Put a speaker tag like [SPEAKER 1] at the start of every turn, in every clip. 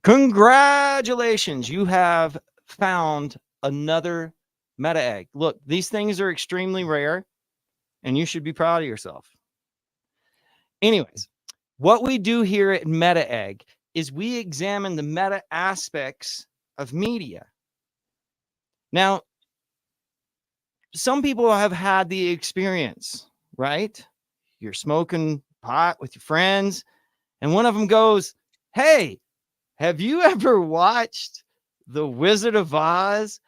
[SPEAKER 1] Congratulations. You have found another meta egg. Look, these things are extremely rare and you should be proud of yourself. Anyways, what we do here at Meta Egg is we examine the meta aspects of media. Now, some people have had the experience, right? You're smoking pot with your friends, and one of them goes, "Hey, have you ever watched The Wizard of Oz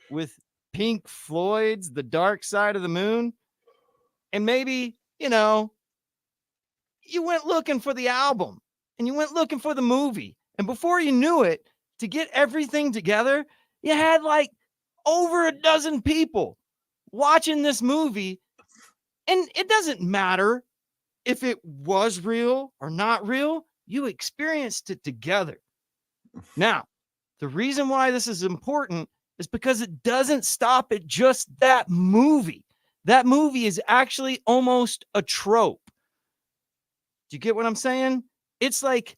[SPEAKER 1] with Pink Floyd's The Dark Side of the Moon?" And maybe, you went looking for the album and you went looking for the movie. And before you knew it, to get everything together, you had like over a dozen people watching this movie. And it doesn't matter if it was real or not real, you experienced it together. Now, the reason why this is important is because it doesn't stop at just that movie. That movie is actually almost a trope. Do you get what I'm saying? It's like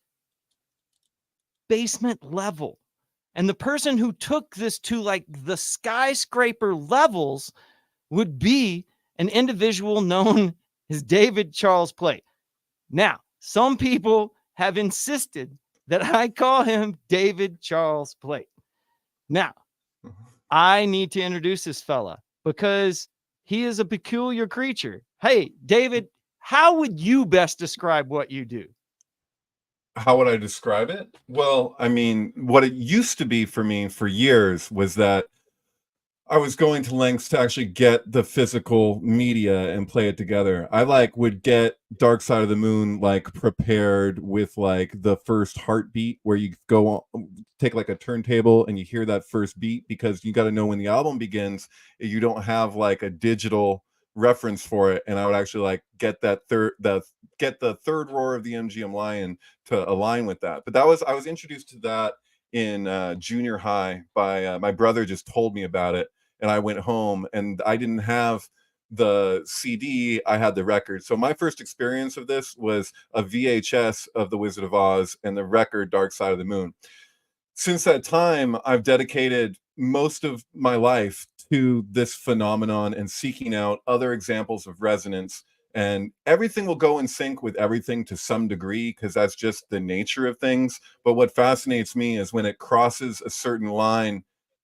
[SPEAKER 1] basement level. And the person who took this to like the skyscraper levels would be an individual known as David Charles Plate. Now, some people have insisted that I call him David Charles Plate. Now, I need to introduce this fella because he is a peculiar creature. Hey, David, how would you best describe what you do?
[SPEAKER 2] How would I describe it? Well, I mean, what it used to be for me for years was that I was going to lengths to actually get the physical media and play it together. I would get Dark Side of the Moon prepared with the first heartbeat, where you go on, take a turntable and you hear that first beat, because you got to know when the album begins. You don't have a digital reference for it, and I would actually get the third roar of the MGM Lion to align with that. But I was introduced to that in junior high by my brother. Just told me about it, and I went home, and I didn't have the CD, I had the record. So my first experience of this was a VHS of The Wizard of Oz and the record Dark Side of the Moon. Since that time, I've dedicated most of my life to this phenomenon and seeking out other examples of resonance. And everything will go in sync with everything to some degree, because that's just the nature of things. But what fascinates me is when it crosses a certain line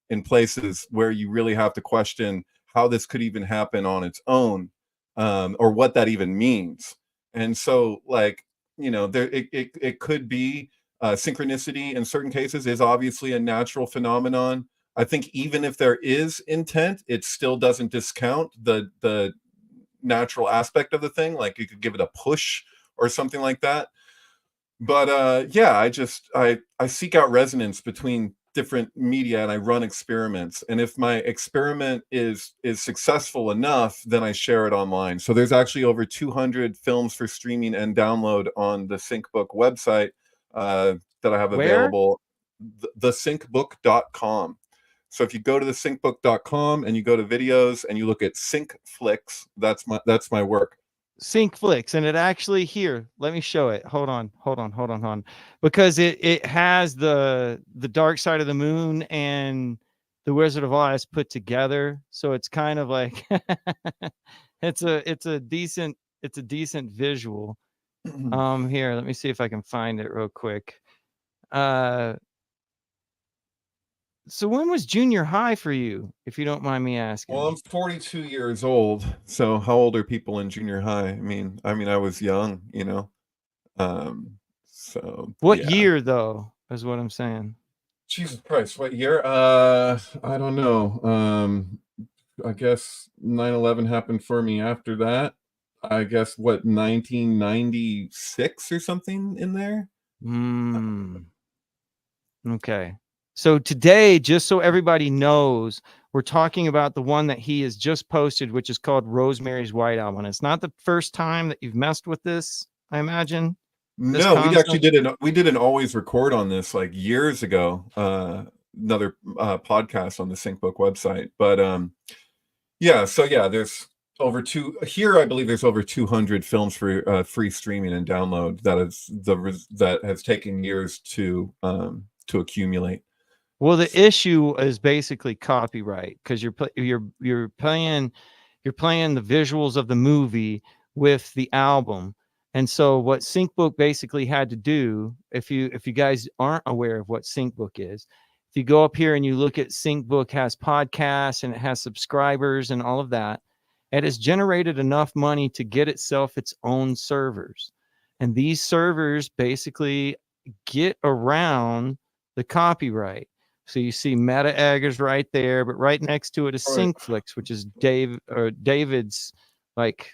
[SPEAKER 2] in places where you really have to question how this could even happen on its own, or what that even means. And so, it could be synchronicity in certain cases is obviously a natural phenomenon. I think even if there is intent, it still doesn't discount the natural aspect of the thing. Like you could give it a push or something like that. But I seek out resonance between different media, and I run experiments. And if my experiment is successful enough, then I share it online. So there's actually over 200 films for streaming and download on the SyncBook website that I have available. thesyncbook.com. So if you go to thesyncbook.com and you go to videos and you look at Sync Flicks, that's my work.
[SPEAKER 1] Sync Flicks, and it actually, here, let me show it. Hold on. Because it has the Dark Side of the Moon and the Wizard of Oz put together. So it's kind of like it's a decent visual. Here, let me see if I can find it real quick. So when was junior high for you, if you don't mind me asking?
[SPEAKER 2] Well, I'm 42 years old. So how old are people in junior high? I mean, I was young, So
[SPEAKER 1] what year though, is what I'm saying.
[SPEAKER 2] Jesus Christ, what year? I don't know. I guess 9/11 happened for me after that. I guess 1996 or something in there.
[SPEAKER 1] Okay. So today, just so everybody knows, we're talking about the one that he has just posted, which is called Rosemary's White Album. It's not the first time that you've messed with this, I imagine.
[SPEAKER 2] No, we actually did an always record on this years ago. Another podcast on the SyncBook website. But there's over two here. I believe there's over 200 films for free streaming and download that has taken years to accumulate.
[SPEAKER 1] Well, the issue is basically copyright, because you're playing the visuals of the movie with the album. And so what SyncBook basically had to do, if you guys aren't aware of what SyncBook is, if you go up here and you look at SyncBook has podcasts and it has subscribers and all of that, it has generated enough money to get itself its own servers. And these servers basically get around the copyright. So you see Meta Eggers right there, but right next to it is
[SPEAKER 2] Right.
[SPEAKER 1] Syncflix, which is David's like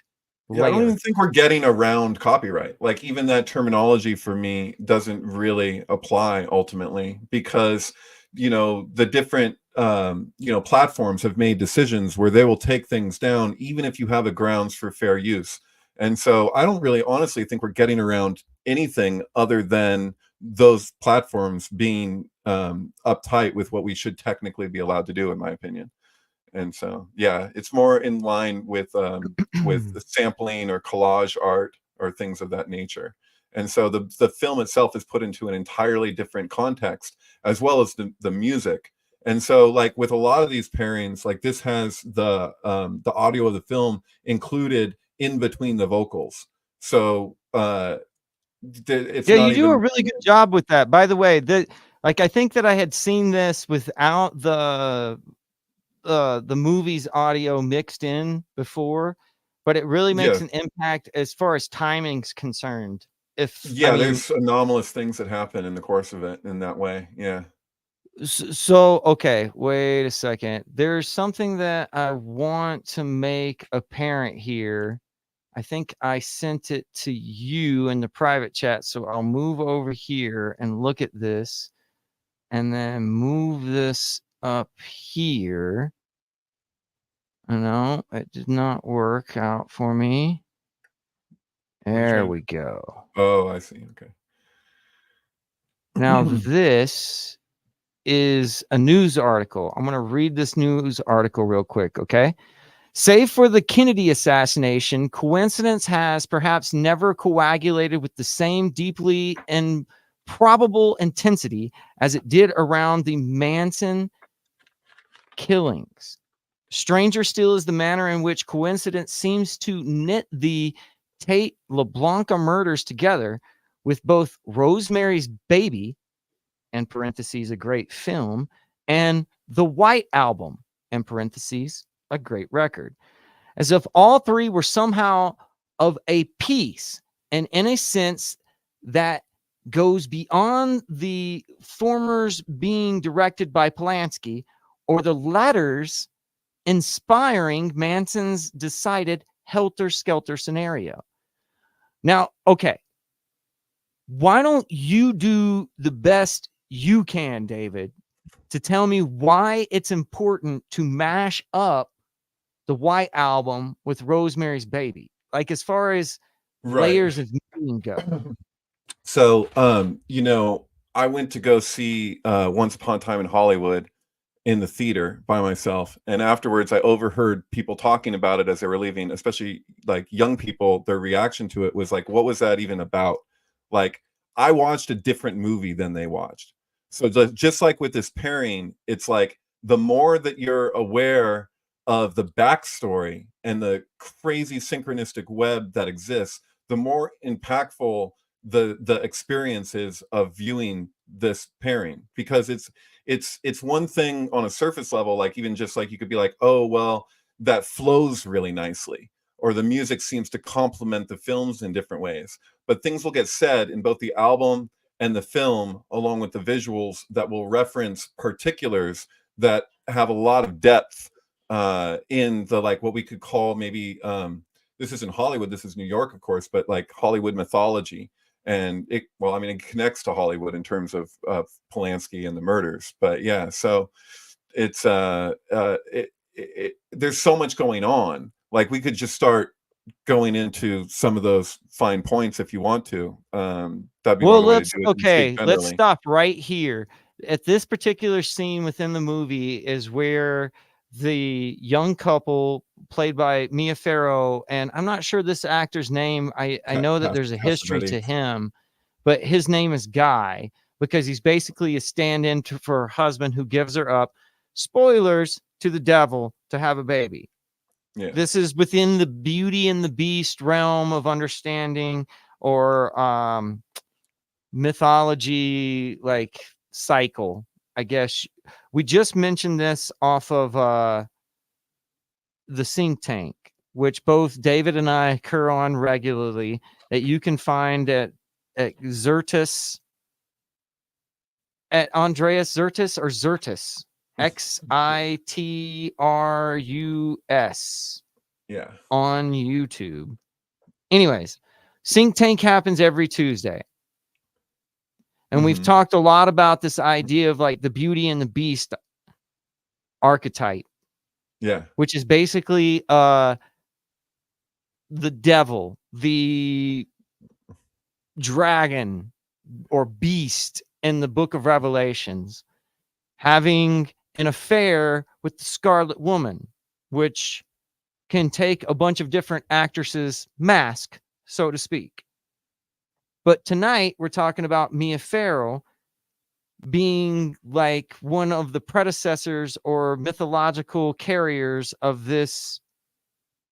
[SPEAKER 2] Yeah, I don't
[SPEAKER 1] layer.
[SPEAKER 2] even think we're getting around copyright. Like even that terminology for me doesn't really apply ultimately because the different platforms have made decisions where they will take things down even if you have a grounds for fair use. And so I don't really honestly think we're getting around anything other than those platforms being uptight with what we should technically be allowed to do, in my opinion. And so, yeah, it's more in line with the sampling or collage art or things of that nature. And so the film itself is put into an entirely different context, as well as the music. And so, like with a lot of these pairings, like this has the audio of the film included in between the vocals. So it's
[SPEAKER 1] Yeah,
[SPEAKER 2] not
[SPEAKER 1] you do a
[SPEAKER 2] even
[SPEAKER 1] really good job with that. By the way, I think that I had seen this without the movie's audio mixed in before, but it really makes
[SPEAKER 2] yeah.
[SPEAKER 1] an impact as far as timing's concerned.
[SPEAKER 2] Yeah, there's anomalous things that happen in the course of it in that way. Yeah.
[SPEAKER 1] So, okay, wait a second. There's something that I want to make apparent here. I think I sent it to you in the private chat, so I'll move over here and look at this and then move this up here. No, it did not work out for me. There we go.
[SPEAKER 2] Oh, I see. Okay.
[SPEAKER 1] Now this is a news article. I'm going to read this news article real quick, okay? Save for the Kennedy assassination, coincidence has perhaps never coagulated with the same deeply and probable intensity as it did around the Manson killings. Stranger still is the manner in which coincidence seems to knit the Tate LeBlanca murders together with both Rosemary's Baby, in parentheses, a great film, and The White Album, in parentheses, a great record, as if all three were somehow of a piece, and in a sense that goes beyond the former's being directed by Polanski or the latter's inspiring Manson's decided helter-skelter scenario. Now, okay, why don't you do the best you can, David, to tell me why it's important to mash up the White Album with Rosemary's Baby, like as far as layers of meaning go.
[SPEAKER 2] So, I went to go see Once Upon a Time in Hollywood in the theater by myself, and afterwards I overheard people talking about it as they were leaving, especially like young people. Their reaction to it was like, what was that even about? Like, I watched a different movie than they watched. So just like with this pairing, it's like the more that you're aware of the backstory and the crazy synchronistic web that exists, the more impactful the experiences of viewing this pairing, because it's one thing on a surface level, like even just like you could be like, oh well, that flows really nicely, or the music seems to complement the films in different ways, but things will get said in both the album and the film along with the visuals that will reference particulars that have a lot of depth in the, like, what we could call maybe this isn't Hollywood, this is New York of course, but like Hollywood mythology. And it connects to Hollywood in terms of Polanski and the murders. But yeah, so it's there's so much going on. Like we could just start going into some of those fine points if you want to. That'd be
[SPEAKER 1] Well,
[SPEAKER 2] one way to do it.
[SPEAKER 1] okay, let's stop right here. At this particular scene within the movie is where the young couple played by Mia Farrow, and I'm not sure this actor's name. I know that there's a history to him, but his name is Guy because he's basically a stand-in for her husband who gives her up. Spoilers to the devil to have a baby.
[SPEAKER 2] Yeah.
[SPEAKER 1] This is within the Beauty and the Beast realm of understanding, or mythology, like cycle, I guess. We just mentioned this off of the Think Tank, which both David and I occur on regularly, that you can find at Xirtus, at Andreas Xirtus or Xirtus, Xitrus,
[SPEAKER 2] Yeah.
[SPEAKER 1] on YouTube. Anyways, Think Tank happens every Tuesday. And we've talked a lot about this idea of like the Beauty and the Beast archetype.
[SPEAKER 2] Yeah.
[SPEAKER 1] Which is basically the devil, the dragon or beast in the book of Revelations, having an affair with the Scarlet Woman, which can take a bunch of different actresses' mask, so to speak. But tonight we're talking about Mia Farrow being like one of the predecessors or mythological carriers of this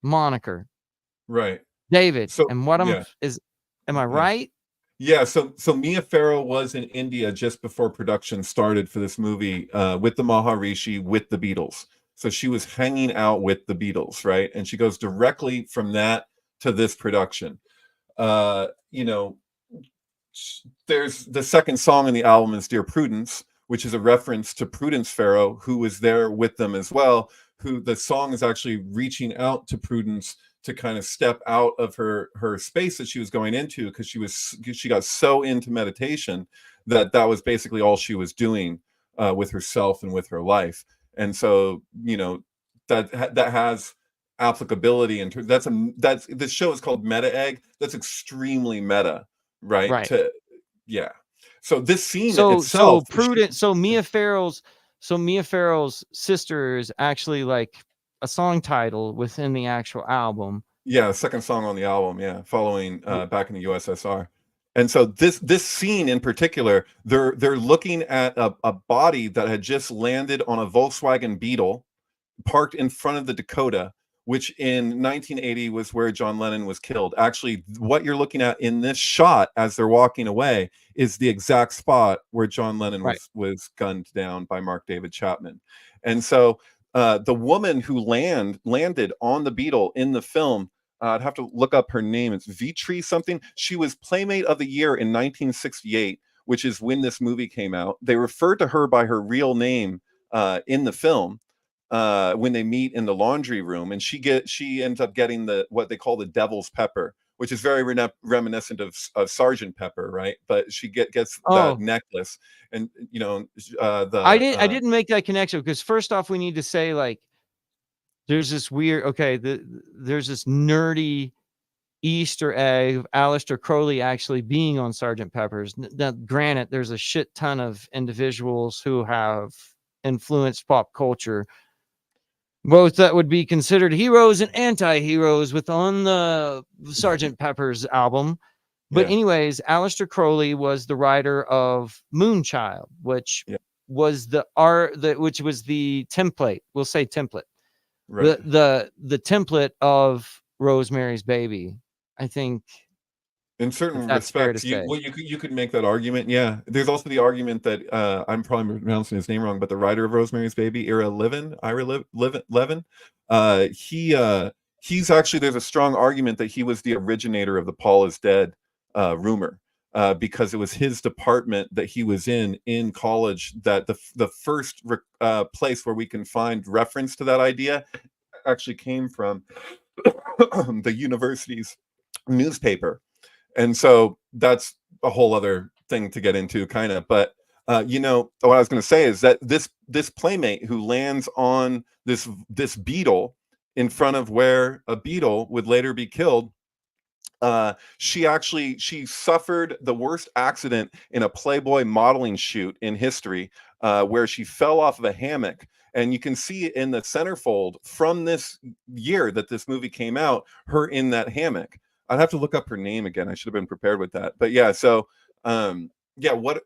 [SPEAKER 1] moniker.
[SPEAKER 2] Right.
[SPEAKER 1] David,
[SPEAKER 2] So
[SPEAKER 1] and what
[SPEAKER 2] yeah.
[SPEAKER 1] am I right?
[SPEAKER 2] Yeah, so Mia Farrow was in India just before production started for this movie, with the Maharishi, with the Beatles. So she was hanging out with the Beatles, right? And she goes directly from that to this production. You know, there's the second song in the album is Dear Prudence, which is a reference to Prudence Farrow, who was there with them as well, who the song is actually reaching out to Prudence to kind of step out of her space that she was going into, because she got so into meditation that was basically all she was doing with herself and with her life. And so, you know, that has applicability, and that's this show is called Meta Egg. That's extremely meta, right? Yeah. So this scene itself,
[SPEAKER 1] Mia Farrow's sister is actually like a song title within the actual album.
[SPEAKER 2] Yeah, second song on the album, yeah, following back in the USSR. And so this scene in particular, they're looking at a body that had just landed on a Volkswagen Beetle parked in front of the Dakota, which in 1980 was where John Lennon was killed. Actually, what you're looking at in this shot as they're walking away is the exact spot where John Lennon was gunned down by Mark David Chapman. And so the woman who landed on the Beetle in the film, I'd have to look up her name. It's Vitri something. She was Playmate of the Year in 1968, which is when this movie came out. They referred to her by her real name in the film when they meet in the laundry room, and she ends up getting what they call the devil's pepper, which is very reminiscent of Sergeant Pepper, right? But she gets that necklace, and you know,
[SPEAKER 1] I didn't make that connection, because first off, we need to say, like, there's this weird, there's this nerdy Easter egg of Aleister Crowley actually being on Sergeant Pepper's. Now, granted, there's a shit ton of individuals who have influenced pop culture, both that would be considered heroes and anti-heroes, on the Sergeant Pepper's album. But anyways, Aleister Crowley was the writer of Moonchild, which was the template. We'll say template. Right. The template of Rosemary's Baby, I think.
[SPEAKER 2] In certain respects, you could make that argument. Yeah, there's also the argument that I'm probably pronouncing his name wrong, but the writer of Rosemary's Baby, Ira Levin, he's actually, there's a strong argument that he was the originator of the Paul is dead rumor, because it was his department that he was in college that the first place where we can find reference to that idea actually came from the university's newspaper. And so that's a whole other thing to get into, kind of. But you know, what I was going to say is that this playmate who lands on this Beetle in front of where a Beetle would later be killed, she suffered the worst accident in a Playboy modeling shoot in history, where she fell off of a hammock and you can see in the centerfold from this year that this movie came out, her in that hammock. I'd have to look up her name again. I should have been prepared with that. But yeah, so yeah, what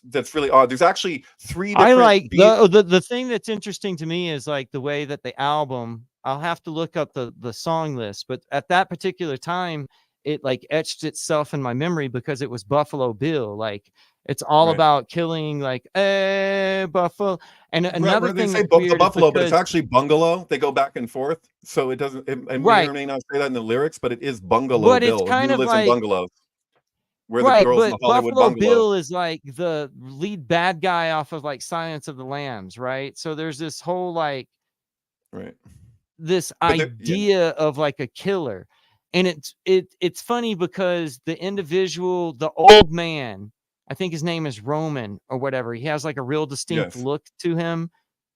[SPEAKER 2] that's really odd. There's actually three
[SPEAKER 1] I
[SPEAKER 2] different
[SPEAKER 1] like the thing that's interesting to me is like the way that the album, I'll have to look up the song list, but at that particular time, it like etched itself in my memory because it was Buffalo Bill. Like it's all
[SPEAKER 2] right.
[SPEAKER 1] about killing like Buffalo. And
[SPEAKER 2] Right,
[SPEAKER 1] another
[SPEAKER 2] where they
[SPEAKER 1] thing
[SPEAKER 2] say
[SPEAKER 1] that's
[SPEAKER 2] the
[SPEAKER 1] weird is
[SPEAKER 2] buffalo, but it's
[SPEAKER 1] because
[SPEAKER 2] actually bungalow. They go back and forth, so it doesn't. It may
[SPEAKER 1] right,
[SPEAKER 2] or may not say that in the lyrics, but it is Bungalow
[SPEAKER 1] but it's
[SPEAKER 2] Bill. He
[SPEAKER 1] kind
[SPEAKER 2] who
[SPEAKER 1] of
[SPEAKER 2] lives in
[SPEAKER 1] like
[SPEAKER 2] bungalows, where the
[SPEAKER 1] right,
[SPEAKER 2] girls in
[SPEAKER 1] but
[SPEAKER 2] the Hollywood
[SPEAKER 1] Buffalo
[SPEAKER 2] bungalow.
[SPEAKER 1] Bill is like the lead bad guy off of like Silence of the Lambs, right? So there's this whole like
[SPEAKER 2] Right,
[SPEAKER 1] this
[SPEAKER 2] but there, yeah,
[SPEAKER 1] idea of like a killer. And it's funny because the individual, the old man, I think his name is Roman or whatever, he has like a real distinct
[SPEAKER 2] yes,
[SPEAKER 1] look to him.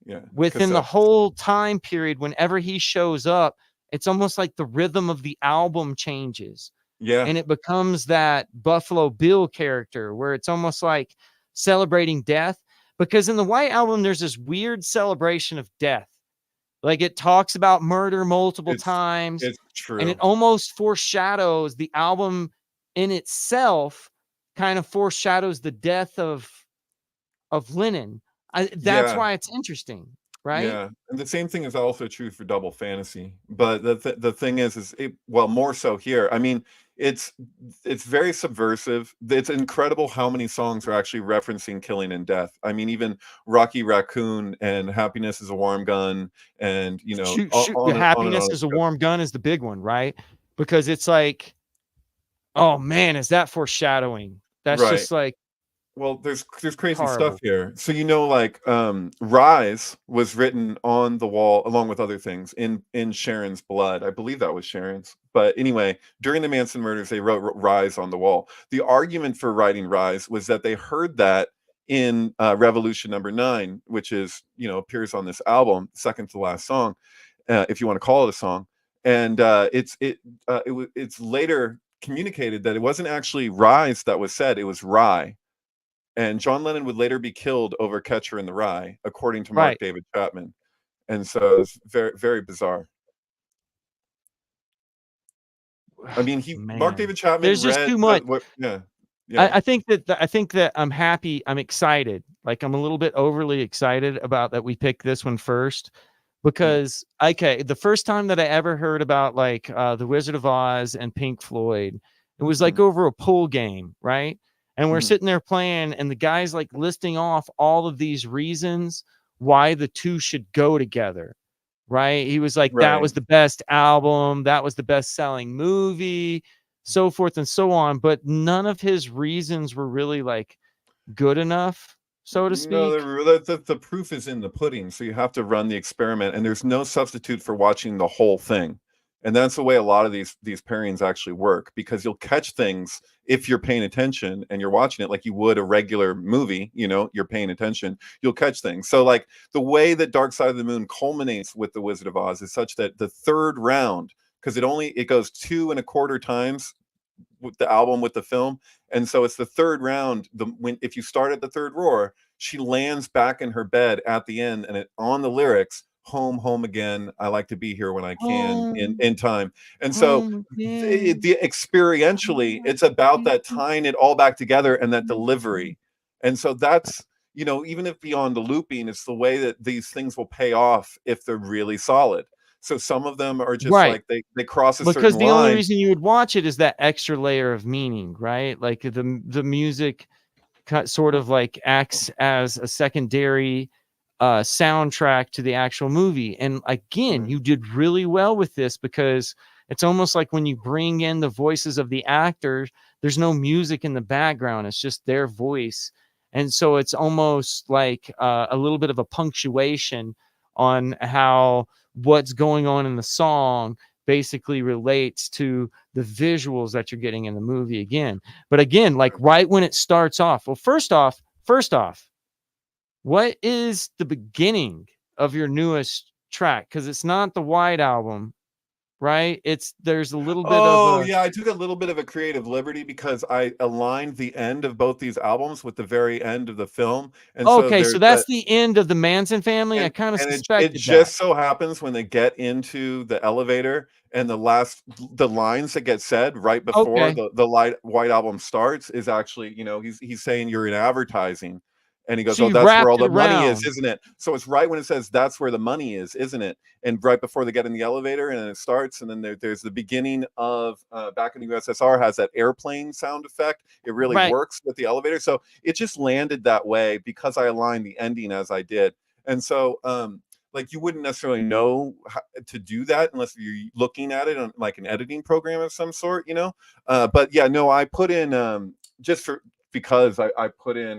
[SPEAKER 2] yeah,
[SPEAKER 1] Within the
[SPEAKER 2] cassette.
[SPEAKER 1] whole time period, whenever he shows up, it's almost like the rhythm of the album changes
[SPEAKER 2] Yeah,
[SPEAKER 1] and it becomes that Buffalo Bill character where it's almost like celebrating death. Because in the White Album, there's this weird celebration of death. Like it talks about murder multiple
[SPEAKER 2] it's
[SPEAKER 1] times,
[SPEAKER 2] it's
[SPEAKER 1] and it
[SPEAKER 2] true.
[SPEAKER 1] almost foreshadows the album in itself, kind of foreshadows the death of Lennon. That's
[SPEAKER 2] Yeah,
[SPEAKER 1] why it's interesting, right?
[SPEAKER 2] yeah, and the same thing is also true for Double Fantasy. But the thing is it, well, more so here. I mean, it's it's very subversive. It's incredible how many songs are actually referencing killing and death. I mean, even Rocky Raccoon and Happiness is a Warm Gun, and you know,
[SPEAKER 1] Shoot, the
[SPEAKER 2] on and
[SPEAKER 1] happiness
[SPEAKER 2] on it
[SPEAKER 1] is a
[SPEAKER 2] goes.
[SPEAKER 1] warm gun is the big one, right? Because it's like, oh man, is that foreshadowing? That's
[SPEAKER 2] Right.
[SPEAKER 1] just like
[SPEAKER 2] Well, there's crazy stuff
[SPEAKER 1] horrible.
[SPEAKER 2] here. So you know, like Rise was written on the wall along with other things in Sharon's blood. I believe that was Sharon's. But anyway, during the Manson murders, they wrote Rise on the wall. The argument for writing Rise was that they heard that in Revolution Number 9, which is, you know, appears on this album, second to last song, if you want to call it a song. And it's later communicated that it wasn't actually Rise that was said, it was Rye, and John Lennon would later be killed over Catcher in the Rye, according to Mark
[SPEAKER 1] Right.
[SPEAKER 2] David Chapman. And so it's very, very bizarre. I mean, Mark
[SPEAKER 1] Man,
[SPEAKER 2] David Chapman
[SPEAKER 1] there's just
[SPEAKER 2] read
[SPEAKER 1] too much.
[SPEAKER 2] what, yeah, yeah,
[SPEAKER 1] I think that I'm happy. I'm excited. Like I'm a little bit overly excited about that we picked this one first
[SPEAKER 2] yeah,
[SPEAKER 1] because okay, the first time that I ever heard about like the Wizard of Oz and Pink Floyd, it was like
[SPEAKER 2] mm,
[SPEAKER 1] over a pool game, right? And we're
[SPEAKER 2] mm,
[SPEAKER 1] sitting there playing, and the guy's like listing off all of these reasons why the two should go together, right? He was like, that
[SPEAKER 2] right.
[SPEAKER 1] was the best album, that was the best selling movie, so forth and so on. But none of his reasons were really like good enough, so to
[SPEAKER 2] No,
[SPEAKER 1] speak.
[SPEAKER 2] the proof is in the pudding. So you have to run the experiment, and there's no substitute for watching the whole thing. And that's the way a lot of these pairings actually work, because you'll catch things if you're paying attention and you're watching it like you would a regular movie. You know, you're paying attention, you'll catch things. So like the way that Dark Side of the Moon culminates with the Wizard of Oz is such that the third round, because it goes 2.25 times with the album with the film, and so it's the third round. When if you start at the third roar, she lands back in her bed at the end, and it on the lyrics, home, home again, I like to be here when I can,
[SPEAKER 1] Home,
[SPEAKER 2] in time. And so
[SPEAKER 1] home again.
[SPEAKER 2] the experientially, it's about that tying it all back together and that delivery. And so that's, you know, even if beyond the looping, it's the way that these things will pay off if they're really solid. So some of them are just
[SPEAKER 1] Right.
[SPEAKER 2] like they cross a certain
[SPEAKER 1] Because the only
[SPEAKER 2] line.
[SPEAKER 1] reason you would watch it is that extra layer of meaning, right? Like the music sort of like acts as a secondary soundtrack to the actual movie. And again,
[SPEAKER 2] Right.
[SPEAKER 1] you did really well with this because it's almost like when you bring in the voices of the actors, there's no music in the background. It's just their voice. And so it's almost like a little bit of a punctuation on how what's going on in the song basically relates to the visuals that you're getting in the movie again. But again, like right when it starts off, well, first off, what is the beginning of your newest track? Because it's not the White Album, right? There's a little bit of
[SPEAKER 2] Oh,
[SPEAKER 1] a
[SPEAKER 2] yeah, I took a little bit of a creative liberty because I aligned the end of both these albums with the very end of the film, and so
[SPEAKER 1] okay, so
[SPEAKER 2] there's
[SPEAKER 1] that's the end of the Manson family. I
[SPEAKER 2] and
[SPEAKER 1] kind of
[SPEAKER 2] it
[SPEAKER 1] suspected that.
[SPEAKER 2] just so happens when they get into the elevator and the lines that get said right before
[SPEAKER 1] Okay,
[SPEAKER 2] the light White Album starts is actually, he's saying you're in advertising. And he goes,
[SPEAKER 1] so
[SPEAKER 2] "Oh,
[SPEAKER 1] you
[SPEAKER 2] that's where
[SPEAKER 1] wrapped
[SPEAKER 2] all
[SPEAKER 1] it
[SPEAKER 2] the money is,
[SPEAKER 1] around.
[SPEAKER 2] isn't it?" So it's right when it says that's where the money is, isn't it? And right before they get in the elevator and it starts, and then there's the beginning of Back in the USSR has that airplane sound effect. It really
[SPEAKER 1] Right.
[SPEAKER 2] works with the elevator. So it just landed that way because I aligned the ending as I did. And so like you wouldn't necessarily know how to do that unless you're looking at it on like an editing program of some sort, but yeah, no, I put in just for because I put in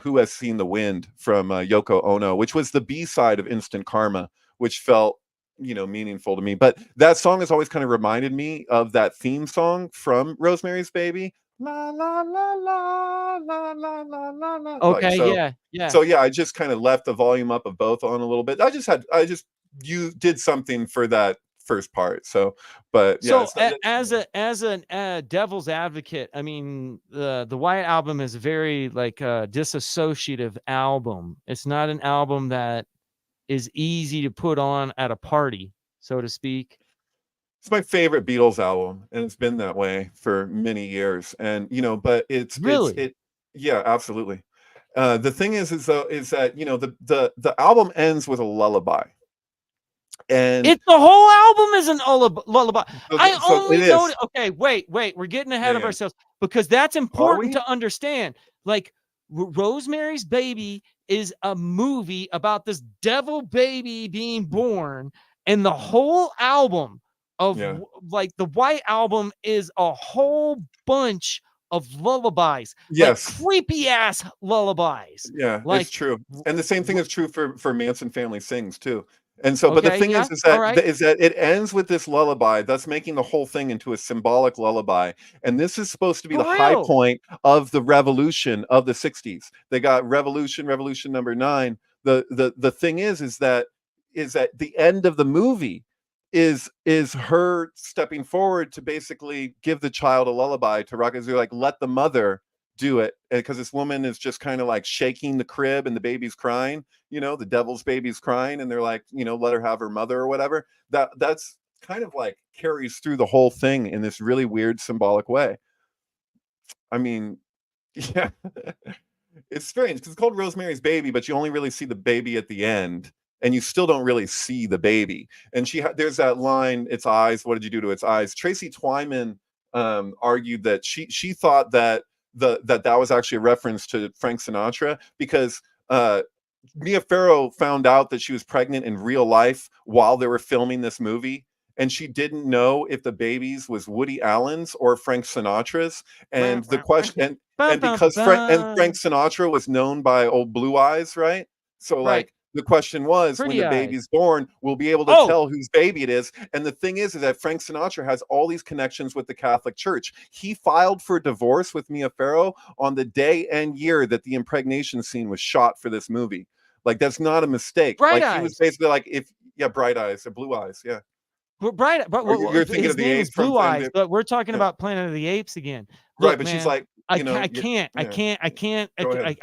[SPEAKER 2] Who Has Seen the Wind from Yoko Ono, which was the B-side of Instant Karma, which felt meaningful to me. But that song has always kind of reminded me of that theme song from Rosemary's Baby. La la la la la la la la la. Like
[SPEAKER 1] Okay,
[SPEAKER 2] so.
[SPEAKER 1] yeah, yeah.
[SPEAKER 2] So yeah, I just kind of left the volume up of both on a little bit. You did something for that first part. So, but yeah,
[SPEAKER 1] So
[SPEAKER 2] it's not.
[SPEAKER 1] as a devil's advocate, I mean, the White Album is a very like dissociative album. It's not an album that is easy to put on at a party, so to speak.
[SPEAKER 2] It's my favorite Beatles album, and it's been that way for many years. And but
[SPEAKER 1] Really?
[SPEAKER 2] yeah, absolutely. The thing is though, is that the album ends with a lullaby, and
[SPEAKER 1] It's the whole album is an lullaby. I
[SPEAKER 2] so it
[SPEAKER 1] only
[SPEAKER 2] is.
[SPEAKER 1] noted. Okay, wait, we're getting
[SPEAKER 2] Yeah,
[SPEAKER 1] ahead of
[SPEAKER 2] yeah.
[SPEAKER 1] ourselves because that's
[SPEAKER 2] Are
[SPEAKER 1] important
[SPEAKER 2] we?
[SPEAKER 1] to understand. Like Rosemary's Baby is a movie about this devil baby being born, and the whole album of
[SPEAKER 2] Yeah,
[SPEAKER 1] like the White Album is a whole bunch of lullabies, like
[SPEAKER 2] yes.
[SPEAKER 1] creepy ass lullabies.
[SPEAKER 2] Yeah, it's
[SPEAKER 1] Like,
[SPEAKER 2] true.
[SPEAKER 1] w-
[SPEAKER 2] And the same thing
[SPEAKER 1] w-
[SPEAKER 2] is true for Manson Family Sings too. And so, but the
[SPEAKER 1] okay,
[SPEAKER 2] thing
[SPEAKER 1] yeah,
[SPEAKER 2] is
[SPEAKER 1] all
[SPEAKER 2] that
[SPEAKER 1] right,
[SPEAKER 2] it ends with this lullaby, thus making the whole thing into a symbolic lullaby. And this is supposed to be the
[SPEAKER 1] for
[SPEAKER 2] high
[SPEAKER 1] real,
[SPEAKER 2] point of the revolution of the 60s. They got revolution number 9. The thing is that the end of the movie is her stepping forward to basically give the child a lullaby to rock. Is like let the mother do it because this woman is just kind of like shaking the crib and the baby's crying, the devil's baby's crying, and they're like, let her have her mother or whatever. That's kind of like carries through the whole thing in this really weird symbolic way. I mean, yeah. It's strange because it's called Rosemary's Baby, but you only really see the baby at the end, and you still don't really see the baby. And there's that line, "Its eyes. What did you do to its eyes?" Tracy Twyman argued that she thought that that was actually a reference to Frank Sinatra because Mia Farrow found out that she was pregnant in real life while they were filming this movie. And she didn't know if the babies was Woody Allen's or Frank Sinatra's. And the question,
[SPEAKER 1] bum,
[SPEAKER 2] and
[SPEAKER 1] bum, bum,
[SPEAKER 2] because Frank
[SPEAKER 1] bum.
[SPEAKER 2] Sinatra was known by old Blue Eyes, right? So
[SPEAKER 1] Right.
[SPEAKER 2] like the question was, when
[SPEAKER 1] Pretty
[SPEAKER 2] the
[SPEAKER 1] eyes.
[SPEAKER 2] baby's born, we'll be able to
[SPEAKER 1] Oh,
[SPEAKER 2] tell whose baby it is. And the thing is that Frank Sinatra has all these connections with the Catholic Church. He filed for divorce with Mia Farrow on the day and year that the impregnation scene was shot for this movie. Like that's not a mistake.
[SPEAKER 1] Bright
[SPEAKER 2] Like he was
[SPEAKER 1] Eyes.
[SPEAKER 2] basically like, if yeah, Bright Eyes or Blue Eyes, yeah.
[SPEAKER 1] Bright, but
[SPEAKER 2] Or you're thinking
[SPEAKER 1] his
[SPEAKER 2] of the
[SPEAKER 1] name is
[SPEAKER 2] ape from
[SPEAKER 1] Blue
[SPEAKER 2] Planet
[SPEAKER 1] Eyes,
[SPEAKER 2] of the
[SPEAKER 1] but we're talking
[SPEAKER 2] yeah.
[SPEAKER 1] about Planet of the Apes again.
[SPEAKER 2] Right,
[SPEAKER 1] Look,
[SPEAKER 2] but she's
[SPEAKER 1] man,
[SPEAKER 2] like,
[SPEAKER 1] I
[SPEAKER 2] yeah,
[SPEAKER 1] can't, I
[SPEAKER 2] yeah.
[SPEAKER 1] can't, I can't,
[SPEAKER 2] Go ahead.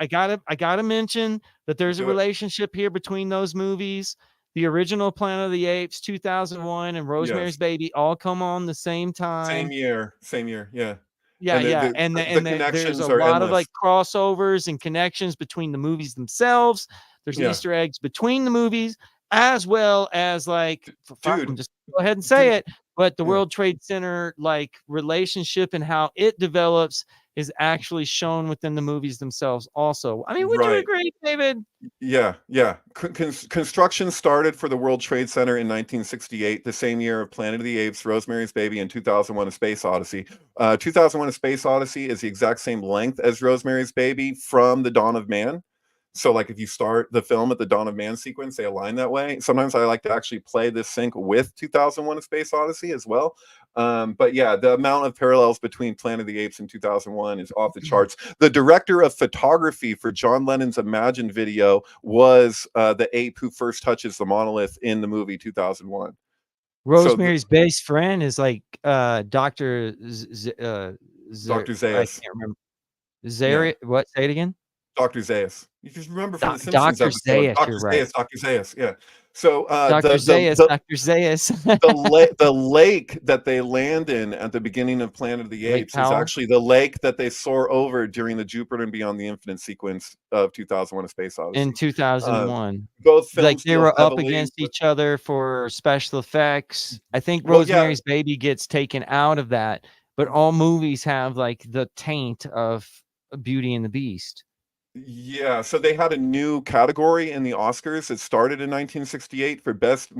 [SPEAKER 1] I gotta mention that there's a
[SPEAKER 2] Do it.
[SPEAKER 1] relationship here between those movies. The original Planet of the Apes, 2001, and Rosemary's
[SPEAKER 2] Yes.
[SPEAKER 1] Baby all come on the same time.
[SPEAKER 2] Same year, yeah.
[SPEAKER 1] Yeah,
[SPEAKER 2] And
[SPEAKER 1] yeah, and
[SPEAKER 2] the
[SPEAKER 1] there's a
[SPEAKER 2] connections are
[SPEAKER 1] lot of
[SPEAKER 2] endless.
[SPEAKER 1] like crossovers and connections between the movies themselves. There's
[SPEAKER 2] Yeah.
[SPEAKER 1] Easter eggs between the movies, as well as like, fuck, I'm
[SPEAKER 2] Dude,
[SPEAKER 1] just go ahead and say
[SPEAKER 2] dude,
[SPEAKER 1] it. But the
[SPEAKER 2] yeah.
[SPEAKER 1] World Trade Center like relationship and how it develops is actually shown within the movies themselves. Also, I mean, would you
[SPEAKER 2] Right.
[SPEAKER 1] agree, David?
[SPEAKER 2] Yeah, yeah. Construction started for the World Trade Center in 1968, the same year of Planet of the Apes, Rosemary's Baby, and 2001: A Space Odyssey. 2001: A Space Odyssey is the exact same length as Rosemary's Baby from the Dawn of Man. So, like, if you start the film at the Dawn of Man sequence, they align that way. Sometimes I like to actually play this sync with 2001: A Space Odyssey as well. But yeah, the amount of parallels between Planet of the Apes and 2001 is off the charts. The director of photography for John Lennon's Imagine video was the ape who first touches the monolith in the movie 2001. So
[SPEAKER 1] Rosemary's best friend is like Dr.
[SPEAKER 2] Dr.
[SPEAKER 1] I
[SPEAKER 2] Zaius.
[SPEAKER 1] can't remember.
[SPEAKER 2] Yeah.
[SPEAKER 1] What? Say it again.
[SPEAKER 2] Dr. Zaius. You just remember from the Simpsons
[SPEAKER 1] Dr.
[SPEAKER 2] episode,
[SPEAKER 1] Zaius, you're
[SPEAKER 2] Dr.
[SPEAKER 1] right.
[SPEAKER 2] Zaius, Dr. Zaius. Yeah. So
[SPEAKER 1] Dr. Zaius, Dr. Zaius.
[SPEAKER 2] the lake that they land in at the beginning of Planet of the
[SPEAKER 1] Lake
[SPEAKER 2] Apes is
[SPEAKER 1] Powell
[SPEAKER 2] actually the lake that they soar over during the Jupiter and Beyond the Infinite sequence of 2001: A Space
[SPEAKER 1] in
[SPEAKER 2] Odyssey.
[SPEAKER 1] 2001.
[SPEAKER 2] Both
[SPEAKER 1] Like
[SPEAKER 2] films
[SPEAKER 1] they
[SPEAKER 2] deal
[SPEAKER 1] were up
[SPEAKER 2] heavily
[SPEAKER 1] against
[SPEAKER 2] with,
[SPEAKER 1] each other for special effects. I think
[SPEAKER 2] well, yeah,
[SPEAKER 1] Rosemary's Baby gets taken out of that, but all movies have like the taint of Beauty and the Beast.
[SPEAKER 2] yeah. So they had a new category in the Oscars. It started in 1968 for best